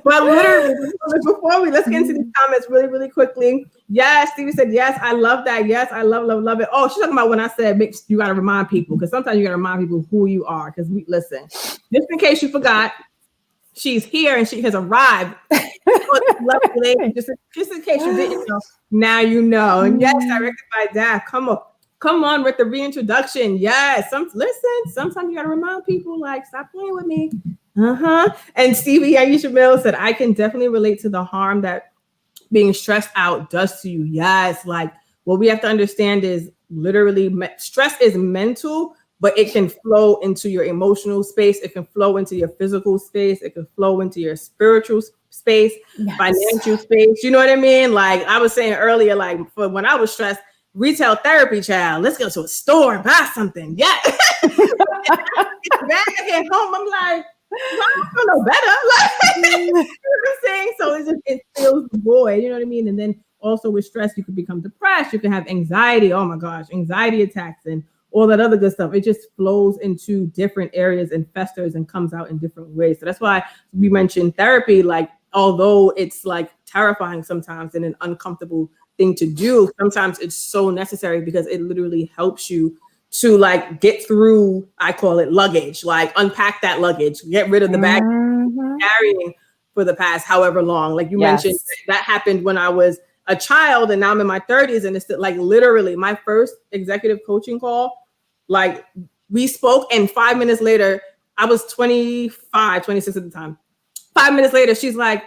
Speaker 1: But literally, before let's get into these comments really, really quickly. Yes, Stevie said, yes, I love that. Yes, I love it. Oh, she's talking about when I said you got to remind people, because sometimes you got to remind people who you are. Because listen, just in case you forgot, she's here and she has arrived. Lovely lady. Just in case you didn't know, now you know. And yes, directed by Daph. Come on with the reintroduction. Yes. Sometimes you gotta remind people, like, stop playing with me. And Stevie Aisha Mills said, I can definitely relate to the harm that being stressed out does to you. Yes, like what we have to understand is literally stress is mental, but it can flow into your emotional space. It can flow into your physical space. It can flow into your spiritual space, financial space. You know what I mean? Like I was saying earlier, like for when I was stressed, retail therapy, child. Let's go to a store and buy something. Yeah. Back at home, I'm like, I don't feel no better. Like, you know what I'm saying? So it fills the void. You know what I mean? And then also with stress, you can become depressed. You can have anxiety. Oh my gosh, anxiety attacks and all that other good stuff. It just flows into different areas and festers and comes out in different ways. So that's why we mentioned therapy. Like, although it's like terrifying sometimes and an uncomfortable thing to do, sometimes it's so necessary because it literally helps you to like get through, I call it luggage, like unpack that luggage, get rid of the bag carrying for the past however long. Like you mentioned, that happened when I was a child and now I'm in my 30s. And it's like literally my first executive coaching call, like we spoke and 5 minutes later, I was 25, 26 at the time. 5 minutes later, she's like,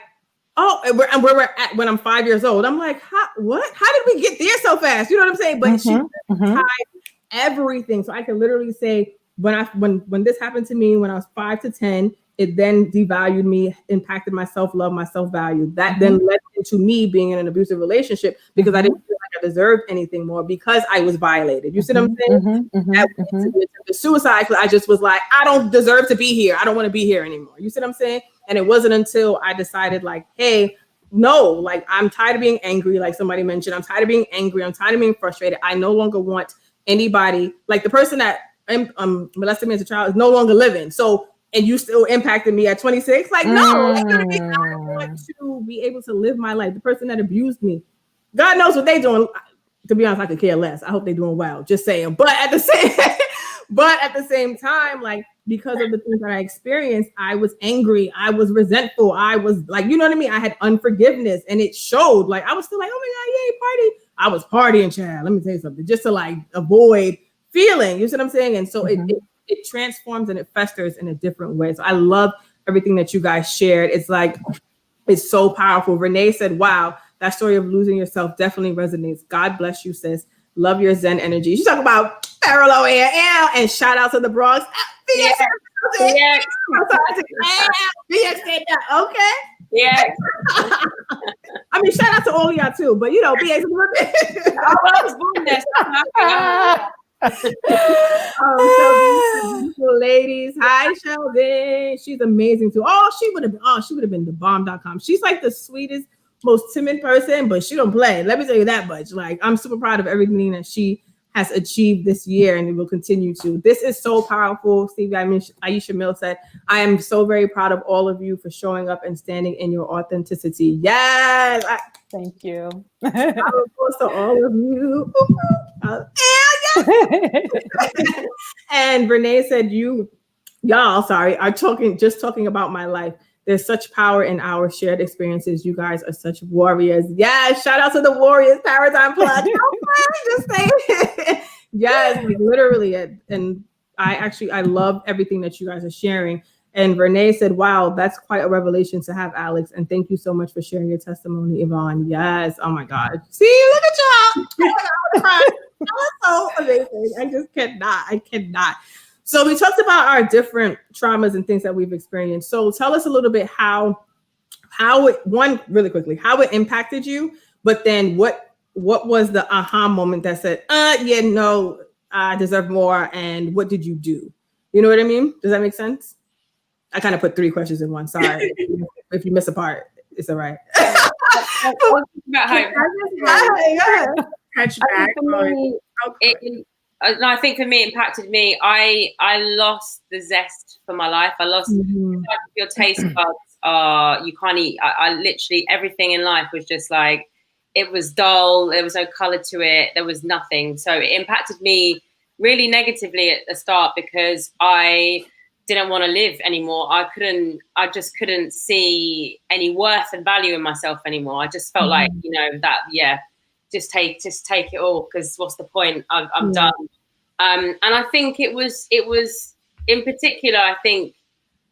Speaker 1: oh, and where we're at when I'm 5 years old. I'm like, what? How did we get there so fast? You know what I'm saying? But she tied everything. So I can literally say when this happened to me when I was 5 to 10, it then devalued me, impacted my self-love, my self-value. That then led into me being in an abusive relationship because I didn't feel like I deserved anything more because I was violated. You see what I'm saying? The suicide, because I just was like, I don't deserve to be here. I don't want to be here anymore. You see what I'm saying? And it wasn't until I decided like, hey, no, like I'm tired of being angry. Like somebody mentioned, I'm tired of being angry. I'm tired of being frustrated. I no longer want anybody, like the person that molested me as a child is no longer living. So, and you still impacted me at 26. Like, no, I want to be able to live my life. The person that abused me, God knows what they're doing. to be honest, I could care less. I hope they're doing well. Just saying. But at the same time, like, because of the things that I experienced, I was angry. I was resentful. I was like, you know what I mean? I had unforgiveness, and it showed. Like, I was still like, oh my God, yay, party. I was partying, child. Let me tell you something, just to like avoid feeling, you see what I'm saying? And so it transforms and it festers in a different way. So I love everything that you guys shared. It's like, it's so powerful. Renee said, wow, that story of losing yourself definitely resonates. God bless you, sis. Love your Zen energy. She's talking about Beryl J, and shout out to the Bronx.
Speaker 2: Yeah.
Speaker 1: BX said that. Okay.
Speaker 2: Yeah.
Speaker 1: I mean, shout out to all of y'all too, but you know, BX.
Speaker 2: I was born there.
Speaker 1: Beautiful ladies. Hi, Sheldon. She's amazing too. She would have been the bomb.com. She's like the sweetest, most timid person, but she don't play. Let me tell you that much. Like, I'm super proud of everything that she has achieved this year and will continue to. This is so powerful. Stevie, Aisha Mills said, I am so very proud of all of you for showing up and standing in your authenticity. Yes.
Speaker 4: Thank you.
Speaker 1: I will post to all of you. And Renee said, y'all, sorry, are talking about my life. There's such power in our shared experiences. You guys are such warriors. Yes, shout out to the Warriors Paradigm Plug. Just saying. Yes, like, literally. And I love everything that you guys are sharing. And Renee said, wow, that's quite a revelation to have, Alex. And thank you so much for sharing your testimony, Yvonne. Yes. Oh my God. See, look at y'all. That was so amazing. I cannot. So we talked about our different traumas and things that we've experienced. So tell us a little bit how it impacted you, but then what was the aha moment that said, I deserve more, and what did you do? You know what I mean? Does that make sense? I kind of put 3 questions in one. Sorry. If you miss a part, it's all right.
Speaker 2: I think for me, it impacted me. I lost the zest for my life. I lost your taste buds. You can't eat. I literally, everything in life was just like, it was dull. There was no color to it. There was nothing. So it impacted me really negatively at the start because I didn't want to live anymore. I just couldn't see any worth and value in myself anymore. I just felt like, just take it all, because what's the point? I'm done. And I think it was in particular, I think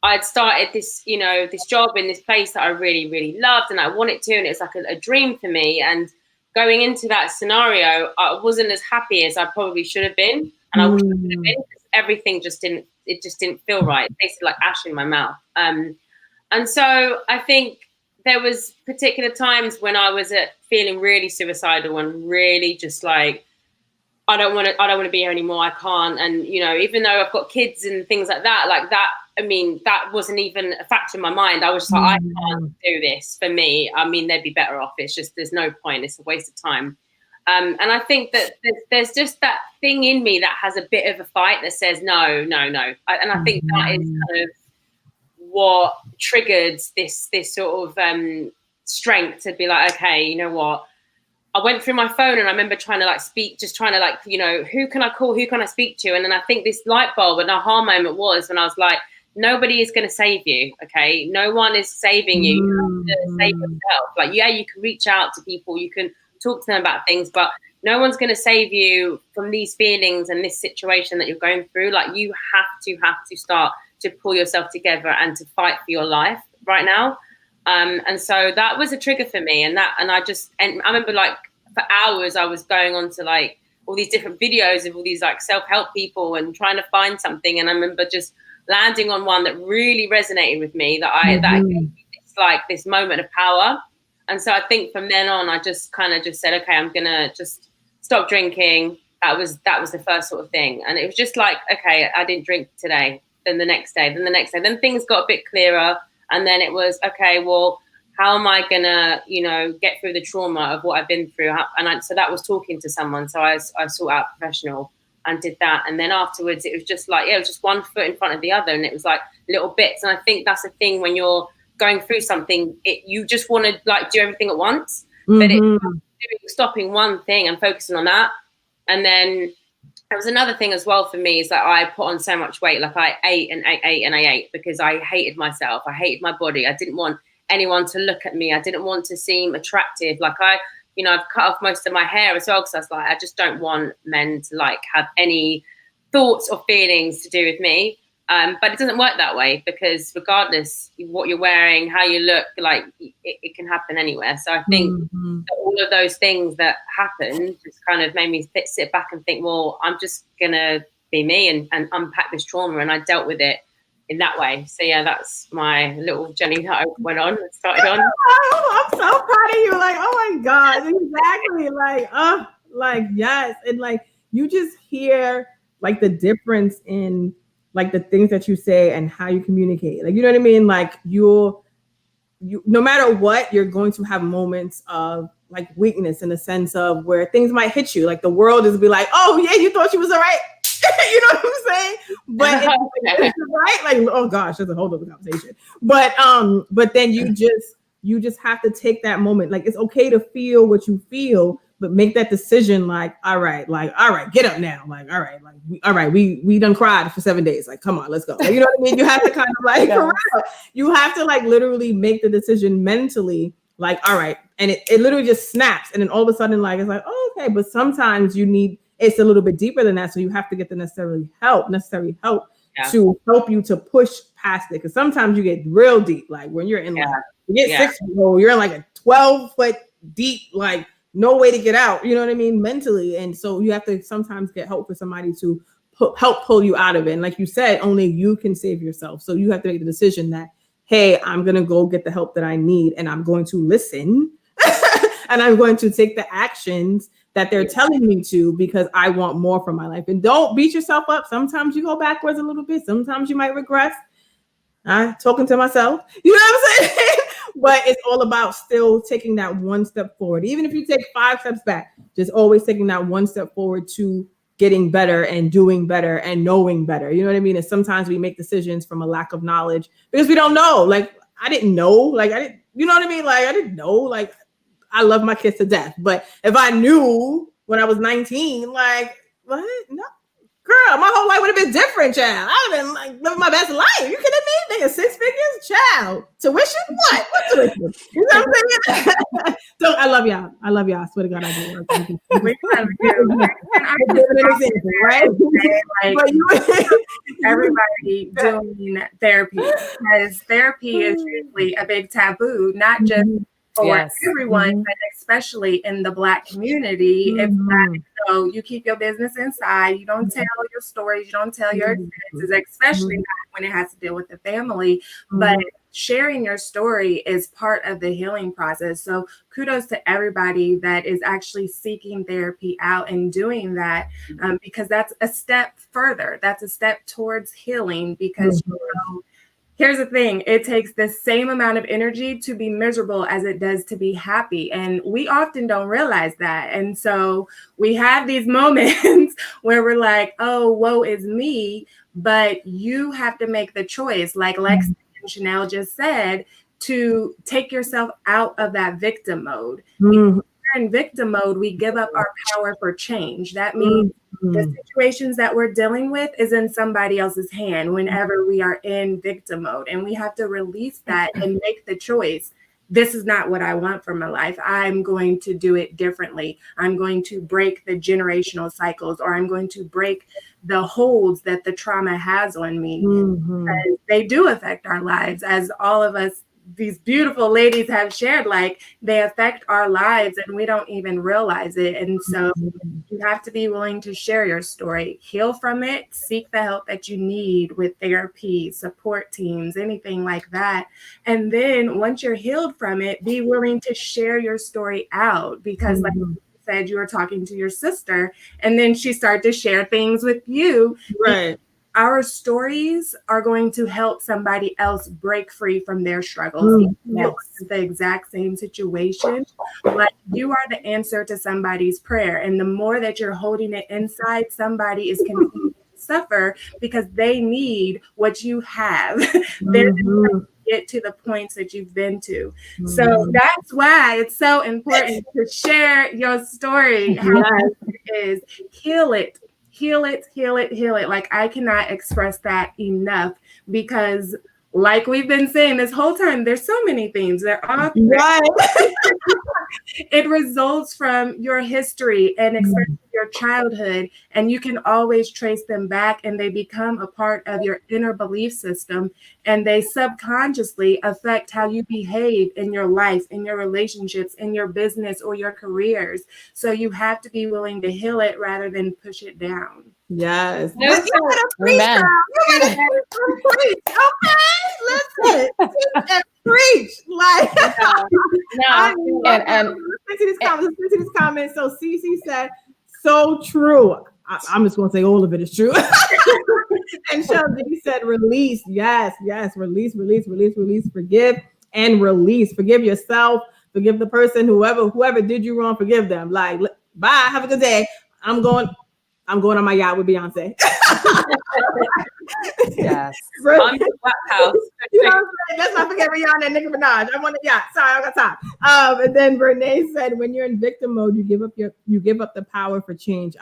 Speaker 2: I'd started this, this job in this place that I really, really loved and I wanted to, and it's like a dream for me. And going into that scenario, I wasn't as happy as I probably should have been. And I wish I could have been, because everything just didn't feel right. It tasted like ash in my mouth. And so I think there was particular times when I was feeling really suicidal and really just like, I don't want to be here anymore. I can't. And, even though I've got kids and things like that, that wasn't even a factor in my mind. I was just like, I can't do this for me. I mean, they'd be better off. It's just, there's no point. It's a waste of time. And I think that there's just that thing in me that has a bit of a fight that says, no. And I think that is kind of what triggered this sort of strength to be like, okay, you know what? I went through my phone and I remember trying to speak, just trying to who can I call? Who can I speak to? And then I think this light bulb and aha moment was when I was like, nobody is going to save you. Okay. No one is saving you. You have to save yourself. You can reach out to people, you can talk to them about things, but no one's going to save you from these feelings and this situation that you're going through. You have to start to pull yourself together and to fight for your life right now. And so that was a trigger for me. And I remember for hours I was going on to all these different videos of all these self-help people and trying to find something. And I remember just landing on one that really resonated with me, that gave me this moment of power. And so I think from then on, I just kind of just said, okay, I'm going to just stop drinking. That was the first sort of thing. And it was just okay, I didn't drink today. Then the next day, then things got a bit clearer. And then it was, okay, well, how am I going to, get through the trauma of what I've been through? So that was talking to someone. So I sought out a professional and did that. And then afterwards, it was just it was just one foot in front of the other. And it was little bits. And I think that's the thing when you're going through something, you just want to do everything at once. But it's stopping one thing and focusing on that. And then there was another thing as well for me is that I put on so much weight. Like I ate because I hated myself. I hated my body. I didn't want anyone to look at me. I didn't want to seem attractive. Like I've cut off most of my hair as well because I was like, I just don't want men to like have any thoughts or feelings to do with me. But it doesn't work that way because regardless what you're wearing, how you look, like it can happen anywhere. So I think that all of those things that happened just kind of made me sit back and think, well, I'm just going to be me and unpack this trauma. And I dealt with it in that way. So yeah, that's my little journey that I went on and started on.
Speaker 1: Oh, I'm so proud of you. Like, oh my God, exactly. Like, yes. And like, you just hear like the difference in like the things that you say and how you communicate. Like, you know what I mean? Like you no matter what, you're going to have moments of like weakness in the sense of where things might hit you. Like the world is be like, oh yeah, you thought she was all right. You know what I'm saying? But it's right, like, oh gosh, that's a whole other conversation. But then you just have to take that moment. Like it's okay to feel what you feel, but make that decision. Like, all right, get up now. Like, all right, we done cried for 7 days. Like, come on, let's go. Like, you know what I mean? You have to kind of like, for real, you have to like literally make the decision mentally. Like, all right, and it literally just snaps, and then all of a sudden, like, it's like, oh, okay. But sometimes it's a little bit deeper than that. So you have to get the necessary help to help you to push past it. Because sometimes you get real deep. Like when you're in like, you get 6 feet low, you're in like a 12-foot deep, like no way to get out. You know what I mean? Mentally. And so you have to sometimes get help for somebody to help pull you out of it. And like you said, only you can save yourself. So you have to make the decision that, hey, I'm going to go get the help that I need. And I'm going to listen and I'm going to take the actions that they're telling me to, because I want more from my life. And don't beat yourself up. Sometimes you go backwards a little bit. Sometimes you might regress. I'm talking to myself, you know what I'm saying? But it's all about still taking that one step forward. Even if you take 5 steps back, just always taking that one step forward to getting better and doing better and knowing better. You know what I mean? And sometimes we make decisions from a lack of knowledge because we don't know. Like, I didn't know, you know what I mean? Like, I didn't know, like, I love my kids to death. But if I knew when I was 19, like, what? No, girl, my whole life would have been different, child. I would have been like living my best life. You kidding me? Nigga, 6 figures, child. Tuition? What? What tuition? You know what I'm saying? So I love y'all. I love y'all. I swear to God, I do. We kind of do. I'm giving an example, right?
Speaker 3: Like, everybody doing therapy, because therapy is usually a big taboo, not just for everyone, but especially in the Black community. It's not, you keep your business inside. You don't tell your stories. You don't tell your experiences, especially not when it has to deal with the family. But sharing your story is part of the healing process. So kudos to everybody that is actually seeking therapy out and doing that, because that's a step further. That's a step towards healing, because here's the thing, it takes the same amount of energy to be miserable as it does to be happy. And we often don't realize that. And so we have these moments where we're like, oh, woe is me. But you have to make the choice, like Lex and Chanel just said, to take yourself out of that victim mode. When we're in victim mode, we give up our power for change. That means the situations that we're dealing with is in somebody else's hand whenever we are in victim mode. And we have to release that and make the choice. This is not what I want for my life. I'm going to do it differently. I'm going to break the generational cycles, or I'm going to break the holds that the trauma has on me. Because they do affect our lives, as all of us, these beautiful ladies have shared, like they affect our lives and we don't even realize it. And so you have to be willing to share your story, heal from it, seek the help that you need with therapy, support teams, anything like that. And then once you're healed from it, be willing to share your story out, because like you said, you were talking to your sister and then she started to share things with you.
Speaker 1: Right.
Speaker 3: Our stories are going to help somebody else break free from their struggles. It's the exact same situation. Like, you are the answer to somebody's prayer. And the more that you're holding it inside, somebody is continuing to suffer because they need what you have. They're get to the points that you've been to. So that's why it's so important to share your story. How it is. Heal it. Heal it, heal it, heal it. Like, I cannot express that enough, because like we've been saying this whole time, there's so many themes. They're all it results from your history and especially your childhood, and you can always trace them back, and they become a part of your inner belief system, and they subconsciously affect how you behave in your life, in your relationships, in your business, or your careers. So you have to be willing to heal it rather than push it down.
Speaker 1: Yes.
Speaker 2: No,
Speaker 1: You gotta preach,
Speaker 4: Amen.
Speaker 1: girl. You gotta preach. Okay, listen and preach. Like,
Speaker 2: no.
Speaker 1: Listen to these comments. So Cece said, so true. I'm just gonna say all of it is true. And Sheldon said, release. Yes, release, forgive and release. Forgive yourself. Forgive the person, whoever did you wrong. Forgive them. Like, bye. Have a good day. I'm going on my yacht with Beyonce.
Speaker 4: Yes.
Speaker 2: I'm the Black House.
Speaker 1: You know what I'm saying? Let's not forget Rihanna and Nicki Minaj. I'm on the yacht. Sorry, I got time. And then Renee said, when you're in victim mode, you give up the power for change.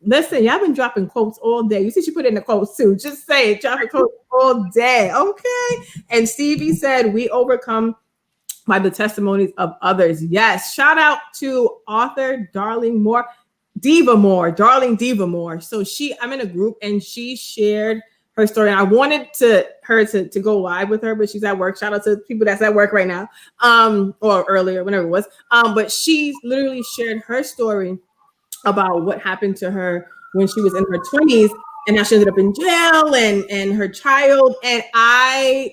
Speaker 1: Listen, y'all been dropping quotes all day. You see, she put in the quotes too. Just say it, dropping quotes all day. Okay. And Stevie said, we overcome by the testimonies of others. Yes. Shout out to author Darling Diva Moore. So I'm in a group and she shared her story. And I wanted her to go live with her, but she's at work. Shout out to people that's at work right now, or earlier, whenever it was. But she literally shared her story about what happened to her when she was in her 20s, and how she ended up in jail and her child. And I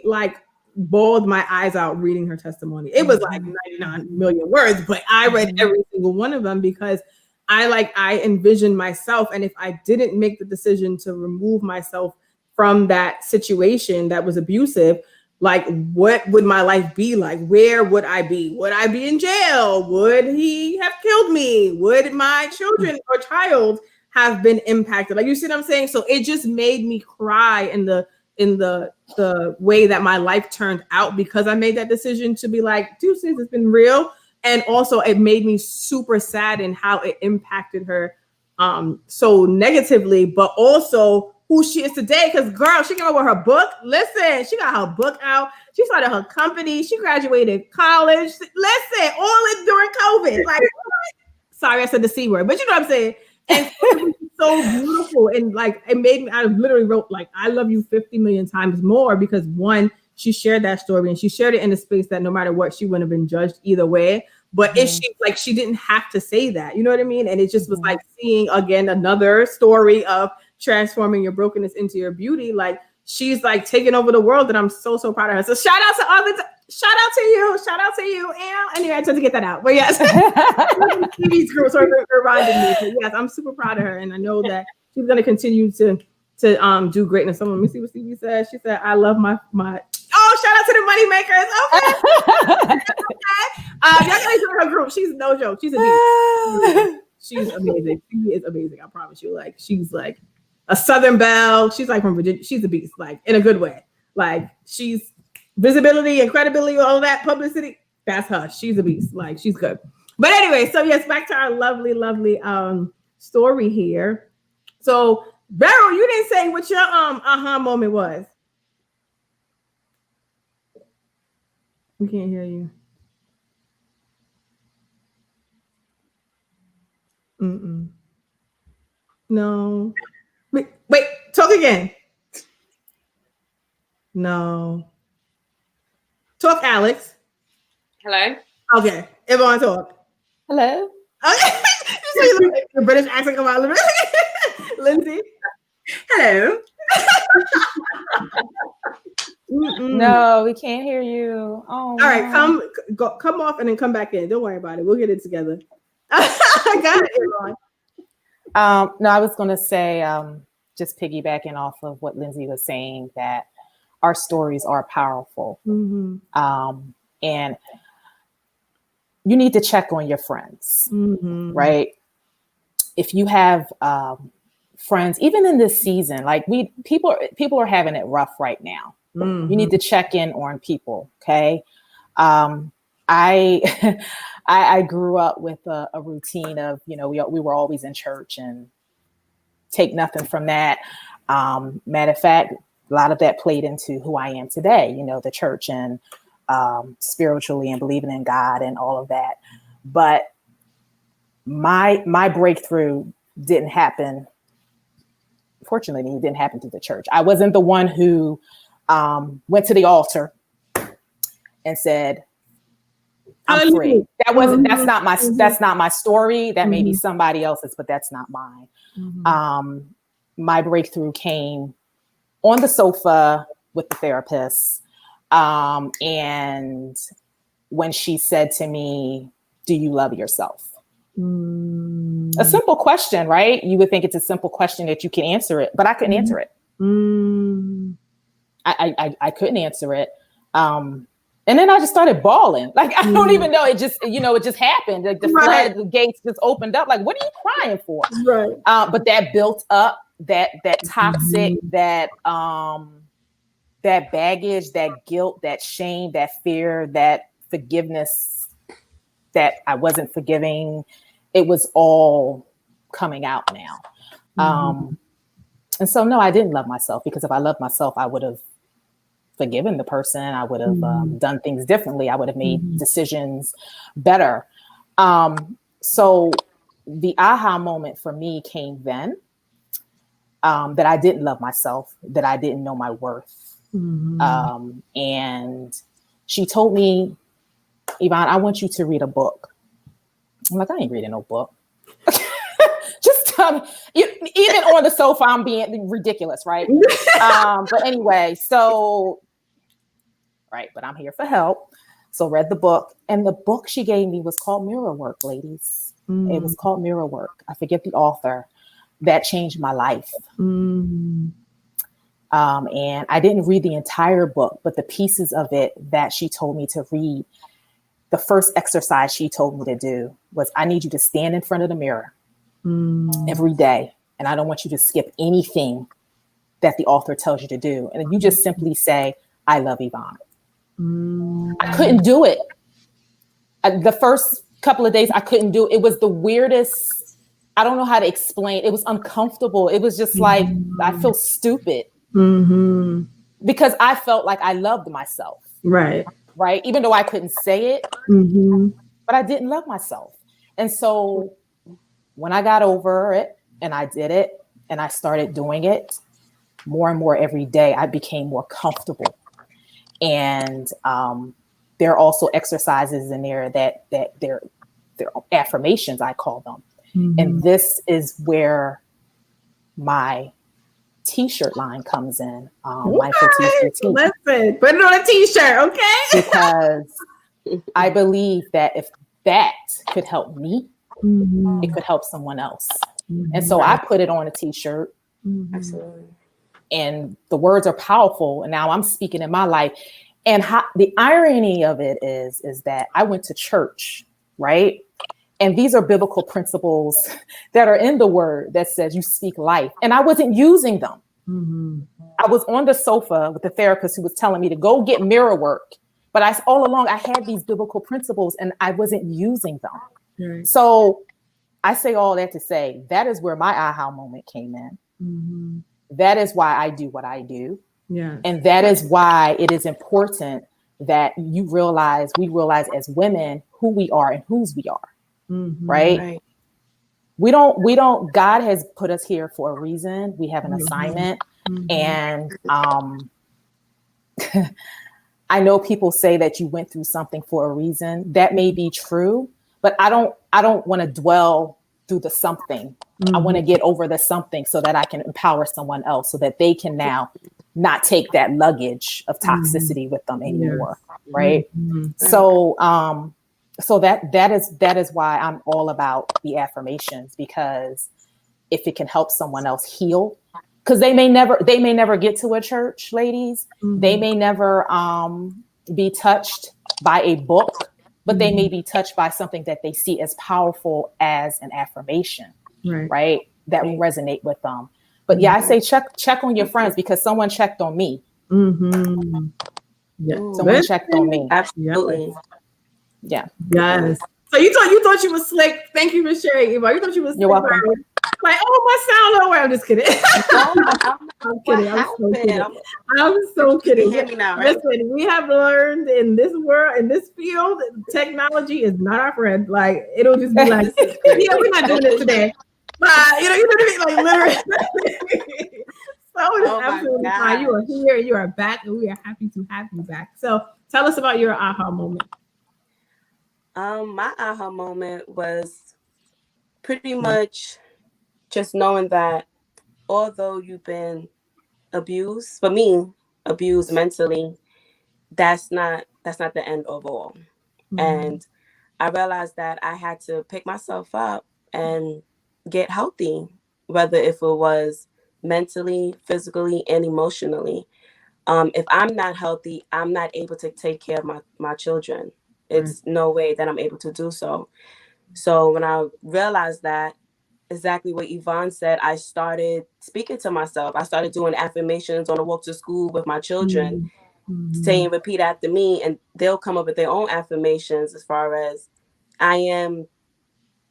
Speaker 1: bawled my eyes out reading her testimony. It was like 99 million words, but I read every single one of them because I envisioned myself. And if I didn't make the decision to remove myself from that situation that was abusive, like, what would my life be like? Where would I be? Would I be in jail? Would he have killed me? Would my children or child have been impacted? Like, you see what I'm saying? So it just made me cry in the way that my life turned out, because I made that decision to be like, dude, since it's been real. And also it made me super sad in how it impacted her so negatively, but also who she is today. Because girl, she came out with her book. Listen, she got her book out. She started her company. She graduated college. Listen, all it during COVID. Like, sorry, I said the C word, but you know what I'm saying? And it was so beautiful. And like, it made me, I literally wrote like, I love you 50 million times more, because one, she shared that story and she shared it in a space that no matter what, she wouldn't have been judged either way. But if she didn't have to say that, you know what I mean? And it just was like seeing again another story of transforming your brokenness into your beauty. Like, she's like taking over the world, and I'm so proud of her. So shout out to you, Al. Anyway, I tried to get that out, but yes, TV's group sort of reminded me. But yes, I'm super proud of her, and I know that she's going to continue to do greatness. So let me see what Stevie said. She said, "I love my." Oh, shout out to the money makers. Okay. Y'all gotta join her group. She's no joke. She's a beast. She's amazing. She is amazing. I promise you. Like, she's like a Southern belle. She's like from Virginia. She's a beast, like in a good way. Like, she's visibility and credibility, all that publicity. That's her. She's a beast. Like, she's good. But anyway, so yes, back to our lovely story here. So Beryl, you didn't say what your aha moment was. We can't hear you. No. Wait, talk again. No. Talk, Alex.
Speaker 2: Hello.
Speaker 1: Okay, Yvonne, talk.
Speaker 4: Hello.
Speaker 1: Okay. The British accent come out a little bit. Lindsay.
Speaker 3: Hello.
Speaker 4: No, we can't hear you. Oh,
Speaker 1: all right, come off and then come back in. Don't worry about it. We'll get it together. I got it, Yvonne.
Speaker 4: No, I was going to say, just piggybacking off of what Lindsay was saying, that our stories are powerful. And you need to check on your friends, right? If you have friends, even in this season, like people are having it rough right now,
Speaker 1: Mm-hmm.
Speaker 4: You need to check in on people. Okay. I I grew up with a routine of, you know, we were always in church, and take nothing from that. Matter of fact, a lot of that played into who I am today, you know, the church and spiritually and believing in God and all of that. But my breakthrough didn't happen. Fortunately, it didn't happen through the church. I wasn't the one who went to the altar and said, I'm free. That wasn't, that's not my story. That may be somebody else's, but that's not mine. My breakthrough came on the sofa with the therapist. And when she said to me, do you love yourself? A simple question, right? You would think it's a simple question that you can answer it, but I couldn't answer it. I couldn't answer it. And then I just started bawling. Like, I don't even know. It just, you know, it just happened. Like the floodgates just opened up. Like, what are you crying for?
Speaker 1: Right.
Speaker 4: But that built up that toxic, that baggage, that guilt, that shame, that fear, that forgiveness that I wasn't forgiving. It was all coming out now. And so, no, I didn't love myself, because if I loved myself, I would have forgiven the person. I would have done things differently. I would have made decisions better. So the aha moment for me came then, that I didn't love myself, that I didn't know my worth. And she told me, Yvonne, I want you to read a book. I'm like, I ain't reading no book. Just even on the sofa, I'm being ridiculous, right? But anyway, so, right, but I'm here for help. So read the book, and the book she gave me was called Mirror Work, ladies. It was called Mirror Work. I forget the author. That changed my life. And I didn't read the entire book, but the pieces of it that she told me to read, the first exercise she told me to do was, I need you to stand in front of the mirror every day. And I don't want you to skip anything that the author tells you to do. And you just simply say, I love Yvonne. I couldn't do it. The first couple of days, I couldn't do it. It was the weirdest. I don't know how to explain. It was uncomfortable. It was just like, I feel stupid because I felt like I loved myself. Right. Even though I couldn't say it, but I didn't love myself. And so when I got over it and I did it and I started doing it more and more every day, I became more comfortable. And there are also exercises in there that they're affirmations, I call them. And this is where my T-shirt line comes in. Mindful T-shirt.
Speaker 1: Listen, put it on a T-shirt, okay?
Speaker 4: Because I believe that if that could help me, it could help someone else. And so I put it on a T-shirt.
Speaker 5: Absolutely.
Speaker 4: And the words are powerful. And now I'm speaking in my life. And the irony of it is that I went to church, right? And these are biblical principles that are in the word that says you speak life. And I wasn't using them. I was on the sofa with the therapist who was telling me to go get mirror work. But all along, I had these biblical principles and I wasn't using them. So I say all that to say, that is where my aha moment came in. That is why I do what I do. And that is why it is important that we realize as women who we are and whose we are. Right? We don't, God has put us here for a reason. We have an assignment. And I know people say that you went through something for a reason. That may be true, but I don't want to dwell through the something. I want to get over the something so that I can empower someone else so that they can now not take that luggage of toxicity with them anymore. Right. So that is why I'm all about the affirmations, because if it can help someone else heal, because they may never get to a church, ladies. They may never be touched by a book, but they may be touched by something that they see as powerful as an affirmation, right? That will resonate with them. But yeah, I say check on your friends, because someone checked on me.
Speaker 1: Mm-hmm. Yeah.
Speaker 4: Someone checked on me.
Speaker 5: Absolutely.
Speaker 4: Yeah.
Speaker 1: Yes. So you thought she was slick. Thank you for sharing, Yvonne. You thought she was
Speaker 4: You're
Speaker 1: slick.
Speaker 4: welcome.
Speaker 1: Like, oh, my sound away. I'm just kidding. I'm kidding. I'm so kidding. I'm so kidding.
Speaker 5: Hear me now, right?
Speaker 1: Listen, we have learned in this world, in this field, technology is not our friend. Like, it'll just be like, yeah, we're not doing it today. But you know what I mean? Like literally. So it's absolutely fine. You are here, you are back, and we are happy to have you back. So tell us about your aha moment.
Speaker 5: My aha moment was pretty much just knowing that although you've been abused, for me, abused mentally, that's not the end of all. Mm-hmm. And I realized that I had to pick myself up and get healthy, whether if it was mentally, physically, and emotionally. If I'm not healthy, I'm not able to take care of my children. It's no way that I'm able to do so. So when I realized that, exactly what Yvonne said, I started speaking to myself. I started doing affirmations on the walk to school with my children, saying, repeat after me, and they'll come up with their own affirmations as far as I am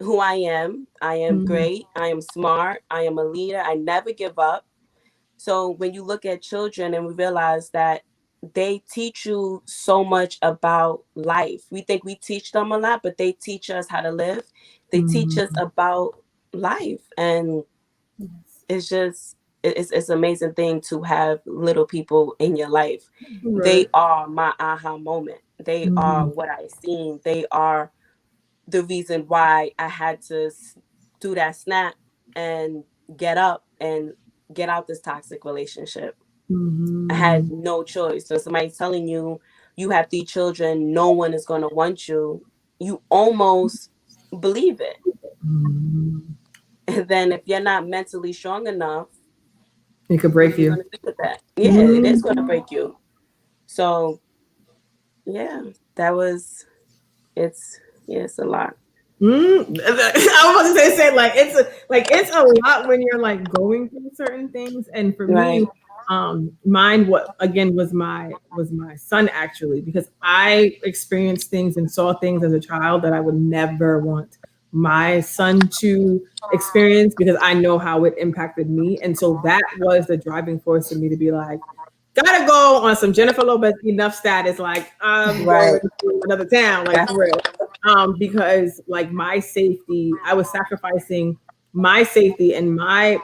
Speaker 5: who I am great, I am smart, I am a leader, I never give up. So when you look at children and we realize that they teach you so much about life. We think we teach them a lot, but they teach us how to live. They teach us about life. And it's just, it's an amazing thing to have little people in your life. They are my aha moment. They are what I seen. They are the reason why I had to do that snap and get up and get out this toxic relationship. I had no choice. So somebody's telling you, you have 3 children, no one is going to want you. You almost believe it. And then if you're not mentally strong enough,
Speaker 1: it could break you.
Speaker 5: With that. Yeah, it is going to break you. So yeah, it's a lot.
Speaker 1: I was going to say it's a lot when you're like going through certain things. And for me, mine was my son, actually, because I experienced things and saw things as a child that I would never want my son to experience, because I know how it impacted me. And so that was the driving force for me to be like, gotta go on some Jennifer Lopez enough status, like going to another town, like for real. Because like my safety, I was sacrificing my safety and my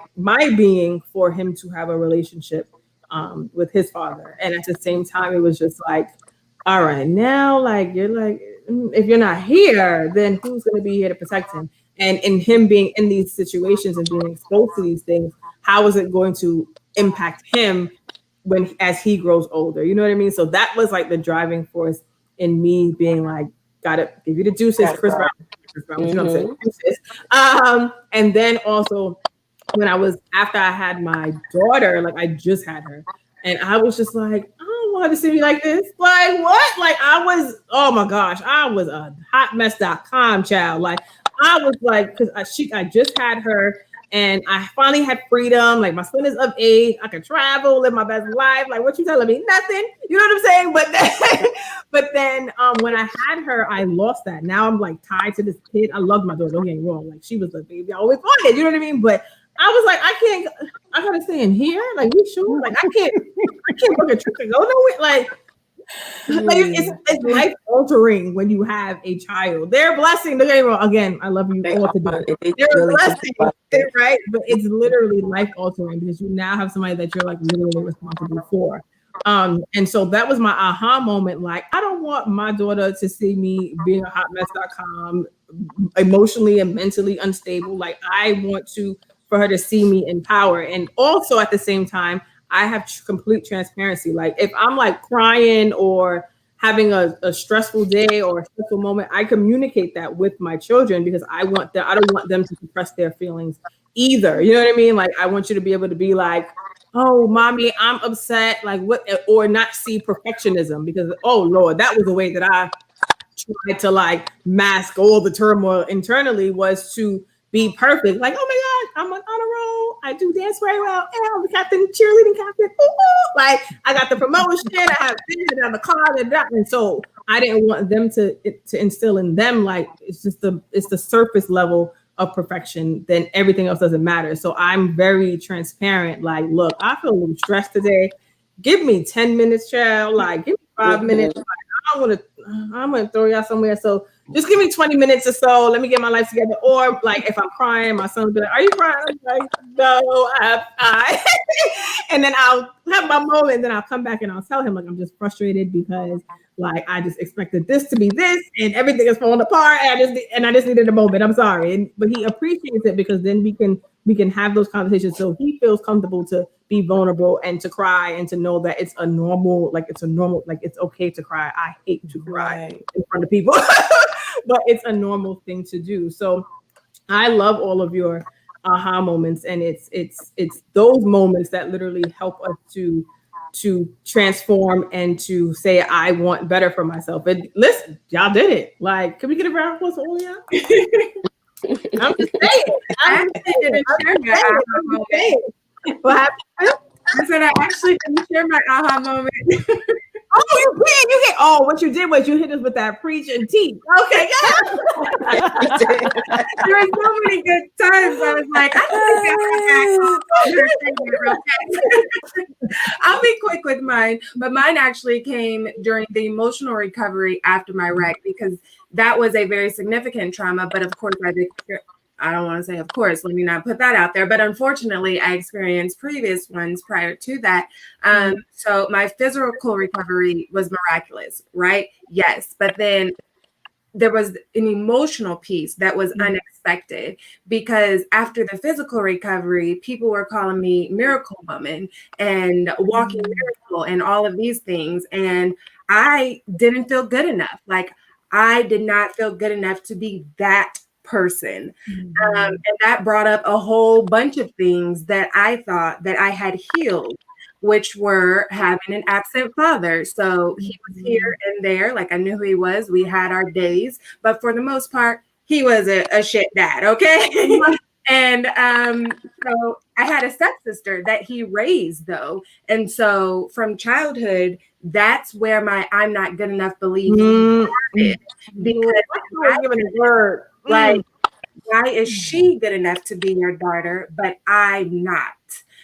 Speaker 1: being for him to have a relationship with his father. And at the same time, it was just like, all right, now like you're like, if you're not here, then who's going to be here to protect him? And in him being in these situations and being exposed to these things, how is it going to impact him as he grows older? You know what I mean? So that was like the driving force in me being like, gotta give you the juices, Chris Brown, you know what I'm saying? Juices. And then also when after I had my daughter, like I just had her, and I was just like, I don't want her to see me like this. Like what? Like I was, oh my gosh, I was a hotmess.com child. Like I was like, because I just had her, and I finally had freedom. Like my son is of age, I can travel, live my best life. Like what you telling me? Nothing. You know what I'm saying? But then when I had her, I lost that. Now I'm like tied to this kid. I love my daughter. Don't get me wrong. Like she was the baby I always wanted. You know what I mean? But I was like, I gotta stay in here. Like you sure? Like I can't book a trip to go nowhere. Like it's life altering when you have a child. They're a blessing. Don't get me wrong. Again, I love you all to do. They're a blessing, right? But it's literally life altering because you now have somebody that you're like literally responsible for. And so that was my aha moment. Like, I don't want my daughter to see me being a hotmess.com, emotionally and mentally unstable. Like, I want for her to see me in power. And also at the same time, I have complete transparency. Like if I'm like crying or having a stressful day or a stressful moment, I communicate that with my children because I don't want them to suppress their feelings either. You know what I mean? Like I want you to be able to be like, oh, mommy, I'm upset. Like what, or not see perfectionism because, oh Lord, that was the way that I tried to like mask all the turmoil internally, was to be perfect. Like, oh my God, I'm on a roll. I do dance very well. And I'm the captain, cheerleading captain. Ooh, ooh. Like, I got the promotion. I have this, I have the car, and that. And so I didn't want them to instill in them, like, it's the surface level of perfection. Then everything else doesn't matter. So I'm very transparent. Like, look, I feel a little stressed today. Give me 10 minutes, child. Like, give me 5 minutes. Like, I'm gonna throw y'all somewhere. So just give me 20 minutes or so. Let me get my life together. Or like if I'm crying, my son will be like, "Are you crying?" I'm like, "No, I." And then I'll have my moment. And then I'll come back and I'll tell him, like, I'm just frustrated because like I just expected this to be this, and everything is falling apart. And I just needed a moment. I'm sorry. But he appreciates it because then we can have those conversations. So he feels comfortable to be vulnerable and to cry and to know that it's okay to cry. I hate to cry in front of people, but it's a normal thing to do. So I love all of your aha moments, and it's those moments that literally help us to transform and to say, I want better for myself. And listen, y'all did it. Like, can we get a round of applause for all y'all? I'm just saying. What happened?
Speaker 3: I said I actually didn't share my aha moment.
Speaker 1: Oh, you did. What you did was you hit us with that preach and teach. Okay, yeah.
Speaker 3: There were so many good times. I was like, I'll be quick with mine. But mine actually came during the emotional recovery after my wreck, because that was a very significant trauma. But of course, I don't want to say, of course, let me not put that out there, but unfortunately I experienced previous ones prior to that. So my physical recovery was miraculous, right? Yes. But then there was an emotional piece that was unexpected, because after the physical recovery, people were calling me Miracle Woman and Walking Miracle and all of these things. And I didn't feel good enough. Like, I did not feel good enough to be that person. And that brought up a whole bunch of things that I thought that I had healed, which were having an absent father. So he was here and there, like I knew who he was. We had our days, but for the most part, he was a shit dad. Okay. And so I had a stepsister that he raised, though. And so from childhood, that's where my I'm not good enough belief started. Because like, why is she good enough to be your daughter, but I'm not?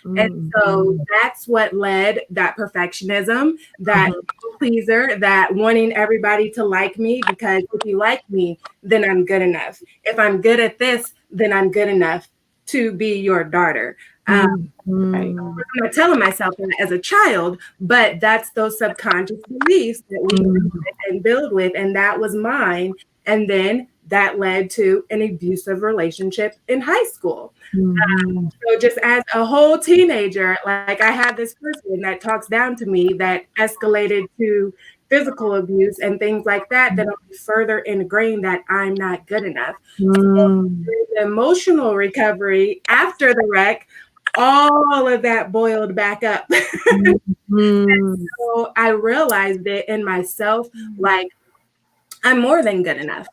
Speaker 3: And so that's what led that perfectionism, that pleaser, that wanting everybody to like me, because if you like me, then I'm good enough. If I'm good at this, then I'm good enough to be your daughter. I'm not telling myself that as a child, but that's those subconscious beliefs that we live with and build with. And that was mine. And then that led to an abusive relationship in high school. So just as a whole teenager, like, I had this person that talks down to me that escalated to physical abuse and things like that, that only further ingrained that I'm not good enough. So the emotional recovery after the wreck, all of that boiled back up. And so I realized it in myself, like, I'm more than good enough.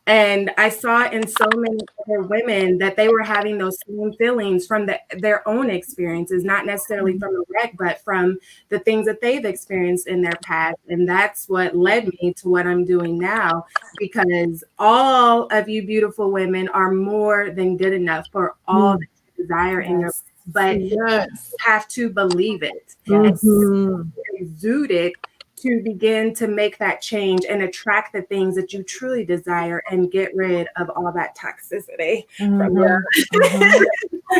Speaker 3: And I saw in so many other women that they were having those same feelings from their own experiences, not necessarily from the wreck, but from the things that they've experienced in their past. And that's what led me to what I'm doing now, because all of you beautiful women are more than good enough for all that you desire in your life. But you have to believe it. And exude it to begin to make that change and attract the things that you truly desire and get rid of all that toxicity from your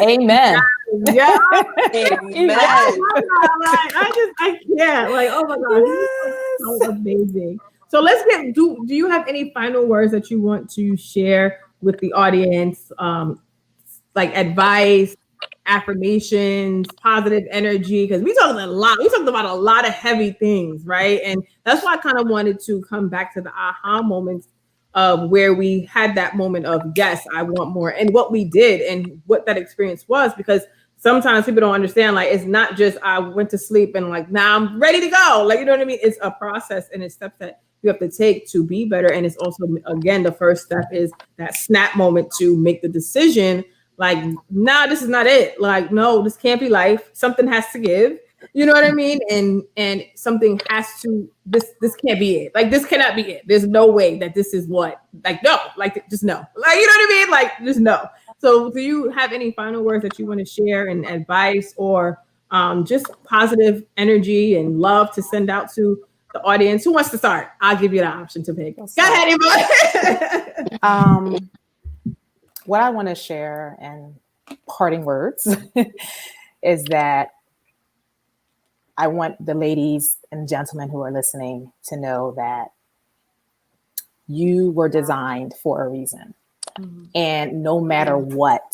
Speaker 4: Amen.
Speaker 1: Yeah.
Speaker 5: Amen.
Speaker 1: I can't. Like, oh my God, so amazing. So let's get. Do you have any final words that you want to share with the audience? Like advice, affirmations, positive energy, because we talked about a lot of heavy things, right? And that's why I kind of wanted to come back to the aha moments of where we had that moment of, yes, I want more, and what we did and what that experience was, because sometimes people don't understand, like, it's not just I went to sleep and like, now I'm ready to go. Like, you know what I mean? It's a process and it's steps that you have to take to be better. And it's also, again, the first step is that snap moment to make the decision. Like, nah, this is not it. Like, no, this can't be life. Something has to give. You know what I mean? And something has to, this can't be it. Like, this cannot be it. There's no way that this is what, like, no, like, just no. Like, you know what I mean? Like, just no. So do you have any final words that you want to share and advice or just positive energy and love to send out to the audience? Who wants to start? I'll give you the option to pick. Go ahead,
Speaker 4: Yvonne. What I want to share and parting words is that I want the ladies and gentlemen who are listening to know that you were designed for a reason. Mm-hmm. And no matter what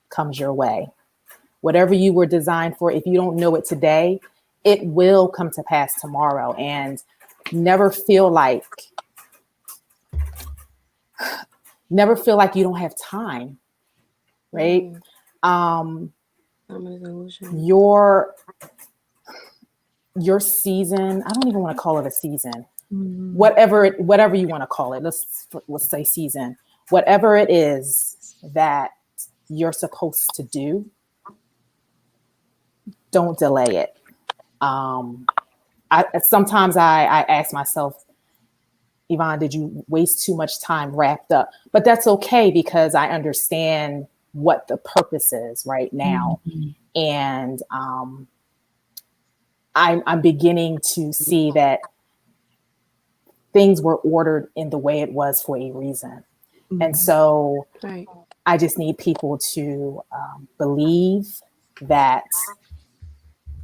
Speaker 4: comes your way, whatever you were designed for, if you don't know it today, it will come to pass tomorrow. And never feel like you don't have time, right? Your season, I don't even want to call it a season. Mm-hmm. Whatever you want to call it, let's say season. Whatever it is that you're supposed to do, don't delay it. Sometimes I ask myself, Yvonne, did you waste too much time wrapped up? But that's okay because I understand what the purpose is right now. Mm-hmm. And I'm beginning to see that things were ordered in the way it was for a reason. Mm-hmm. And so I just need people to believe that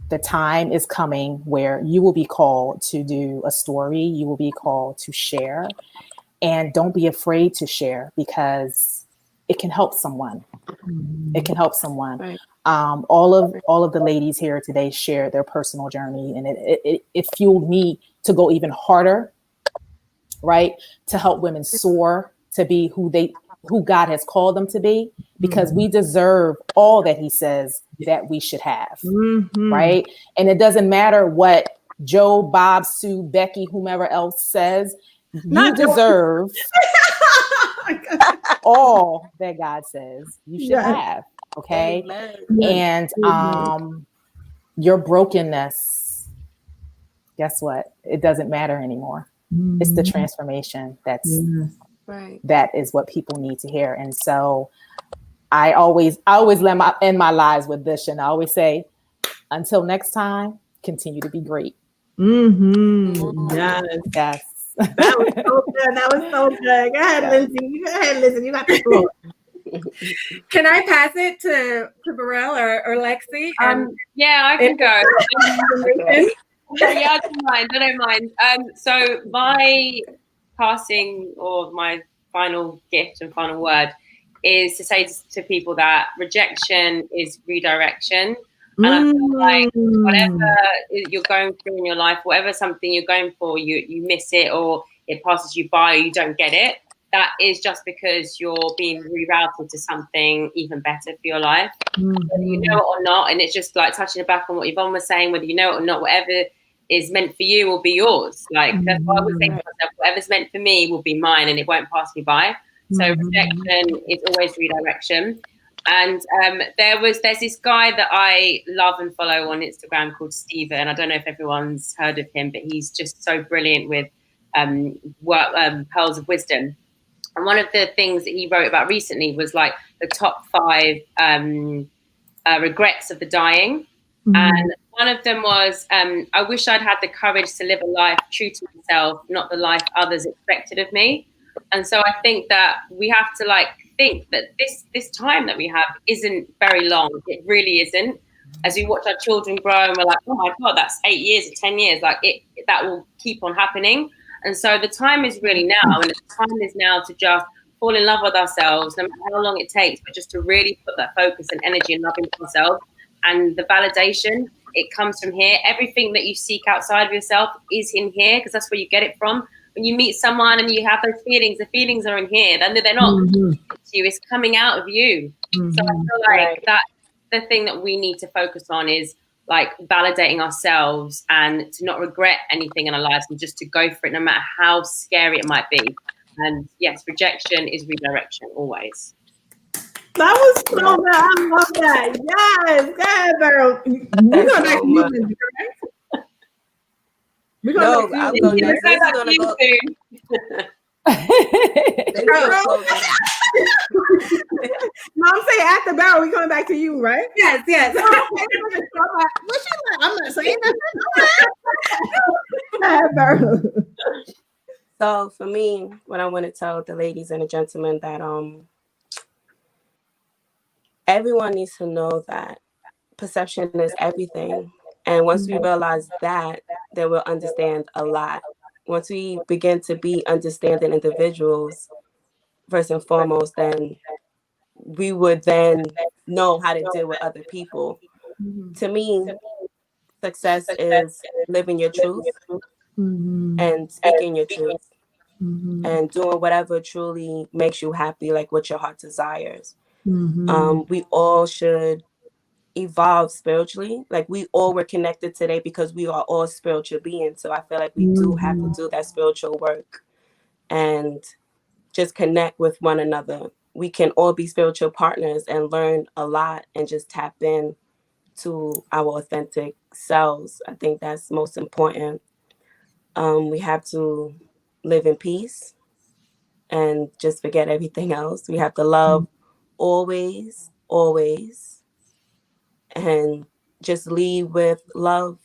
Speaker 4: the time is coming where you will be called to do a story, you will be called to share, and don't be afraid to share because it can help someone. Mm-hmm. It can help someone. Right. All of the ladies here today shared their personal journey, and it fueled me to go even harder, right? To help women soar, to be who God has called them to be, because we deserve all that he says that we should have, right? And it doesn't matter what Joe, Bob, Sue, Becky, whomever else says, you deserve all that God says you should have, okay? Amen. And your brokenness, guess what? It doesn't matter anymore. It's the transformation that is what people need to hear. And so I always end my lives with this, and I always say, until next time, continue to be great.
Speaker 1: Mm-hmm. Yes. That was so good. Go ahead, Lindsey. You got the floor.
Speaker 3: Can I pass it to Beryl or Lexi?
Speaker 2: Yeah, I can go. Yeah, I don't mind. So my passing, or my final gift and final word, is to say to people that rejection is redirection. And I feel like whatever you're going through in your life, whatever something you're going for, you miss it, or it passes you by, or you don't get it, that is just because you're being rerouted to something even better for your life. Whether you know it or not. And it's just like touching back on what Yvonne was saying, whether you know it or not, whatever is meant for you will be yours. Like that's what I would say to myself, whatever's meant for me will be mine, and it won't pass me by. So rejection is always redirection. And there's this guy that I love and follow on Instagram called Steven. And I don't know if everyone's heard of him, but he's just so brilliant with pearls of wisdom. And one of the things that he wrote about recently was like the top 5 regrets of the dying. And one of them was, I wish I'd had the courage to live a life true to myself, not the life others expected of me. And so I think that we have to think that this time that we have isn't very long. It really isn't. As we watch our children grow and we're like, oh my God, that's 8 years or 10 years. That will keep on happening. And so the time is really now. And the time is now to just fall in love with ourselves, no matter how long it takes, but just to really put that focus and energy and love into ourselves. And the validation, it comes from here. Everything that you seek outside of yourself is in here, because that's where you get it from. When you meet someone and you have those feelings, the feelings are in here. They're not to you, it's coming out of you. So I feel like that the thing that we need to focus on is like validating ourselves and to not regret anything in our lives and just to go for it no matter how scary it might be. And yes, rejection is redirection always.
Speaker 1: That was so good. I love that. Yes, go ahead, Beryl. We're going back to you, Lindsey, correct?
Speaker 5: No, I'm going next. Lindsey's gonna go.
Speaker 1: No, I'm saying after Beryl, we coming back to you, right?
Speaker 3: Yes, yes.
Speaker 1: What she like? I'm not saying nothing. Beryl.
Speaker 5: So for me, what I want to tell the ladies and the gentlemen that everyone needs to know that perception is everything. And once we realize that, then we'll understand a lot. Once we begin to be understanding individuals, first and foremost, then we would then know how to deal with other people. To me, success is living your truth and speaking your truth and doing whatever truly makes you happy, like what your heart desires. We all should evolve spiritually. Like we all were connected today because we are all spiritual beings. So I feel like we do have to do that spiritual work and just connect with one another. We can all be spiritual partners and learn a lot and just tap in to our authentic selves. I think that's most important. We have to live in peace and just forget everything else. We have to love always, always, and just lead with love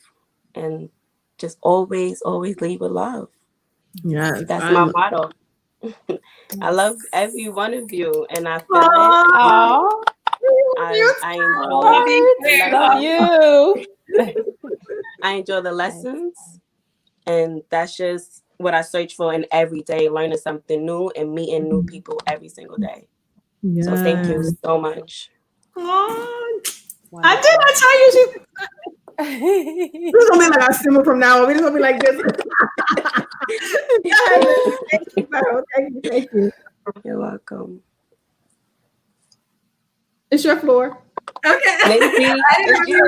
Speaker 5: and just always, always lead with love.
Speaker 1: Yes,
Speaker 5: that's my motto. I love every one of you, and I feel it. I enjoy the lessons, and that's just what I search for in every day, learning something new and meeting new people every single day. Yes. So thank you so much.
Speaker 1: I did not tell you this is gonna be like a simmer from now on. We're just gonna be like this. Thank you, Beryl. Thank you.
Speaker 5: You're welcome.
Speaker 1: It's your floor.
Speaker 3: Okay.
Speaker 5: Lindsey, it's you.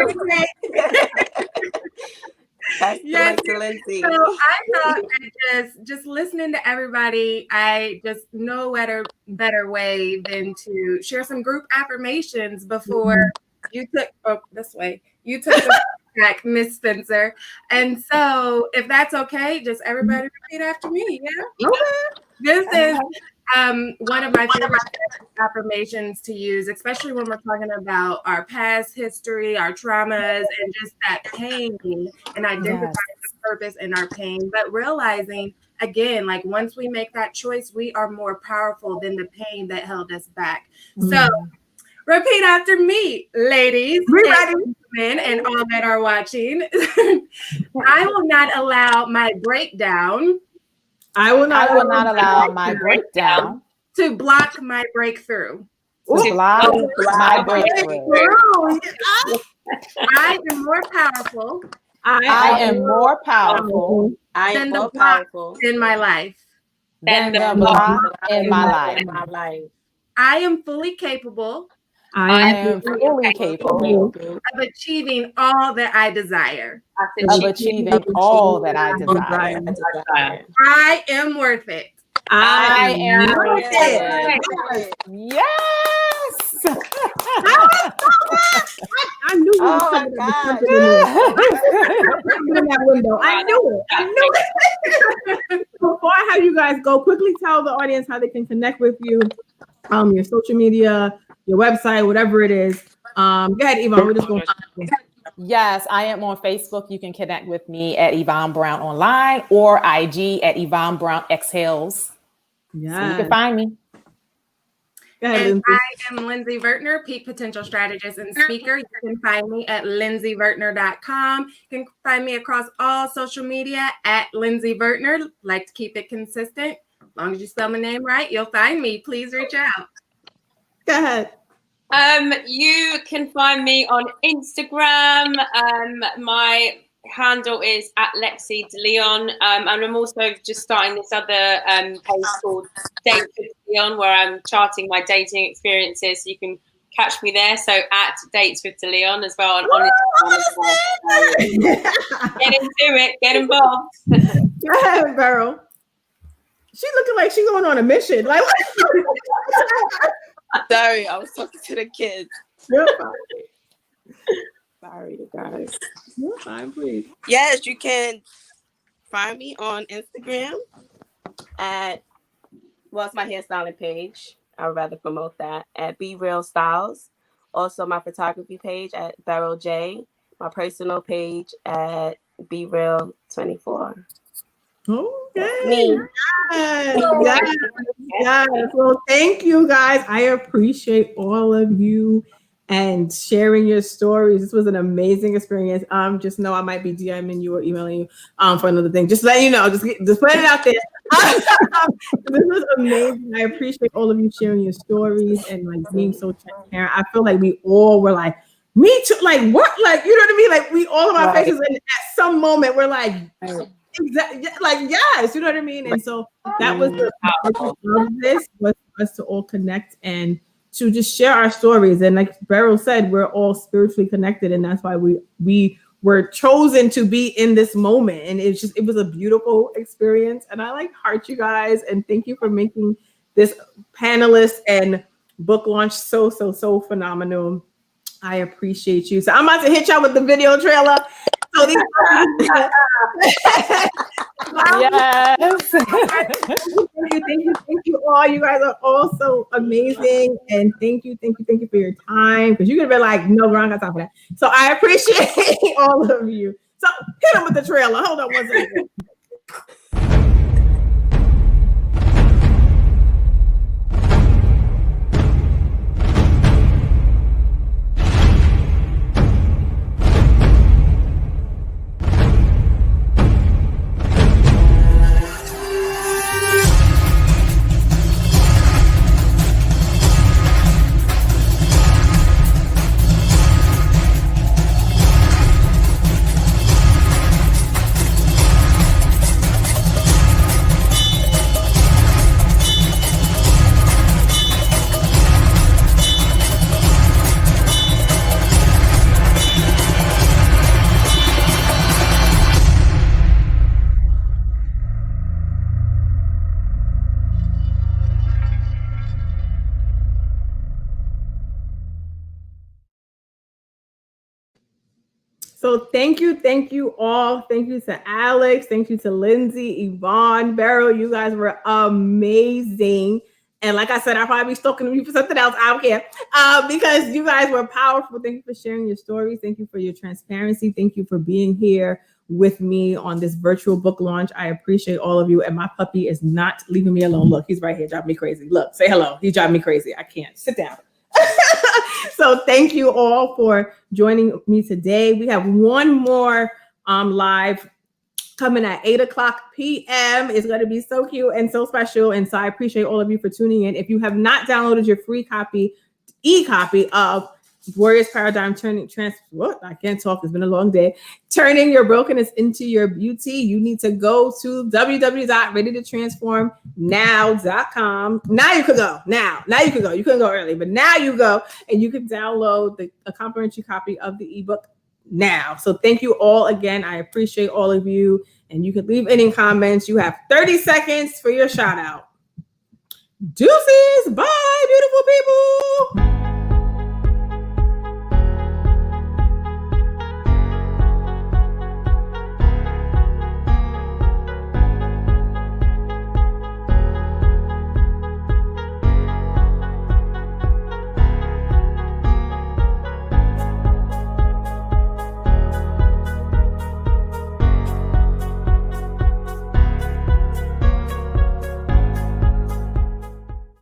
Speaker 3: Yes.
Speaker 5: Lindsey.
Speaker 3: So I thought that just listening to everybody, I just no better way than to share some group affirmations before you took this way. You took the back, Miss Spencer. And so if that's okay, just everybody repeat after me. Yeah. Okay. This is one of my favorite affirmations to use, especially when we're talking about our past history, our traumas, and just that pain and identifying the purpose in our pain, but realizing again, like once we make that choice, we are more powerful than the pain that held us back. So repeat after me, ladies and men and all that are watching. I will not allow my breakdown.
Speaker 1: I will not
Speaker 4: allow my breakdown
Speaker 3: to block my breakthrough.
Speaker 4: To block my breakthrough.
Speaker 3: I am more powerful.
Speaker 4: I am more powerful.
Speaker 5: I am more powerful
Speaker 3: in my life
Speaker 4: than the block in my life.
Speaker 3: I am fully capable.
Speaker 4: I am fully capable
Speaker 3: of achieving all that I desire.
Speaker 4: Of achieving all that I desire.
Speaker 3: I am worth it.
Speaker 4: I am worth it. Yes.
Speaker 1: I knew you were in that window. I knew it. Before I have you guys go, quickly tell the audience how they can connect with you, your social media, your website, whatever it is. Go ahead, Yvonne. We're just going.
Speaker 4: Yes, I am on Facebook. You can connect with me at Yvonne Brown Online or IG at Yvonne Brown Exhales. Yeah, so you can find me.
Speaker 1: Go ahead,
Speaker 3: and I am Lindsey Vertner, Peak Potential Strategist and Speaker. You can find me at lindseyvertner.com. You can find me across all social media at Lindsey Vertner. Like to keep it consistent. As long as you spell my name right, you'll find me. Please reach out.
Speaker 1: Go ahead.
Speaker 2: You can find me on Instagram. My handle is at Alexandria Deleon. And I'm also just starting this other page called Date with Deleon, where I'm charting my dating experiences. So you can catch me there. So at Dates with Deleon as well. On get into it. Get involved.
Speaker 1: Go ahead, Beryl. She's looking like she's going on a mission. Like,
Speaker 5: Sorry, I was talking to the kids.
Speaker 1: you're fine.
Speaker 5: Sorry, you guys.
Speaker 1: You're fine, please.
Speaker 5: Yes, you can find me on Instagram at, well, it's my hairstyling page. I would rather promote that at Be Real Styles. Also, my photography page at Beryl J. My personal page at Be Real 24.
Speaker 1: Okay.
Speaker 5: Me.
Speaker 1: Yes. Well, thank you guys. I appreciate all of you and sharing your stories. This was an amazing experience. Just know I might be DMing you or emailing you for another thing. Just let you know. Just put it out there. This was amazing. I appreciate all of you sharing your stories and like being so transparent. I feel like we all were like, me too. Like what? Like, you know what I mean? Like we all of our faces, and at some moment we're like, exactly, like yes, you know what I mean. And so that was the purpose of this, was for us to all connect and to just share our stories. And like Beryl said, we're all spiritually connected, and that's why we were chosen to be in this moment. And it was a beautiful experience. And I like heart you guys, and thank you for making this Panelist and book launch so phenomenal. I appreciate you. So I'm about to hit y'all with the video trailer. So these
Speaker 4: yes.
Speaker 1: Thank you all. You guys are all so amazing. And thank you for your time. Because you could have been like, no, we're not gonna talk for that. So I appreciate all of you. So hit them with the trailer. Hold on one second. So thank you all. Thank you to Alex. Thank you to Lindsey, Yvonne, Beryl. You guys were amazing. And like I said, I'll probably be stalking you for something else. I don't care because you guys were powerful. Thank you for sharing your stories. Thank you for your transparency. Thank you for being here with me on this virtual book launch. I appreciate all of you. And my puppy is not leaving me alone. Look, he's right here, driving me crazy. Look, say hello. He's driving me crazy. I can't. Sit down. So thank you all for joining me today. We have one more live coming at 8:00 p.m. It's going to be so cute and so special. And so I appreciate all of you for tuning in. If you have not downloaded your free e-copy of Warriors Paradigm I can't talk. It's been a long day. Turning your brokenness into your beauty. You need to go to www.readytotransformnow.com. Now you could go. Now you could go. You couldn't go early, but now you go and you can download a complimentary copy of the ebook now. So thank you all again. I appreciate all of you. And you can leave any comments. You have 30 seconds for your shout out. Deuces. Bye, beautiful people.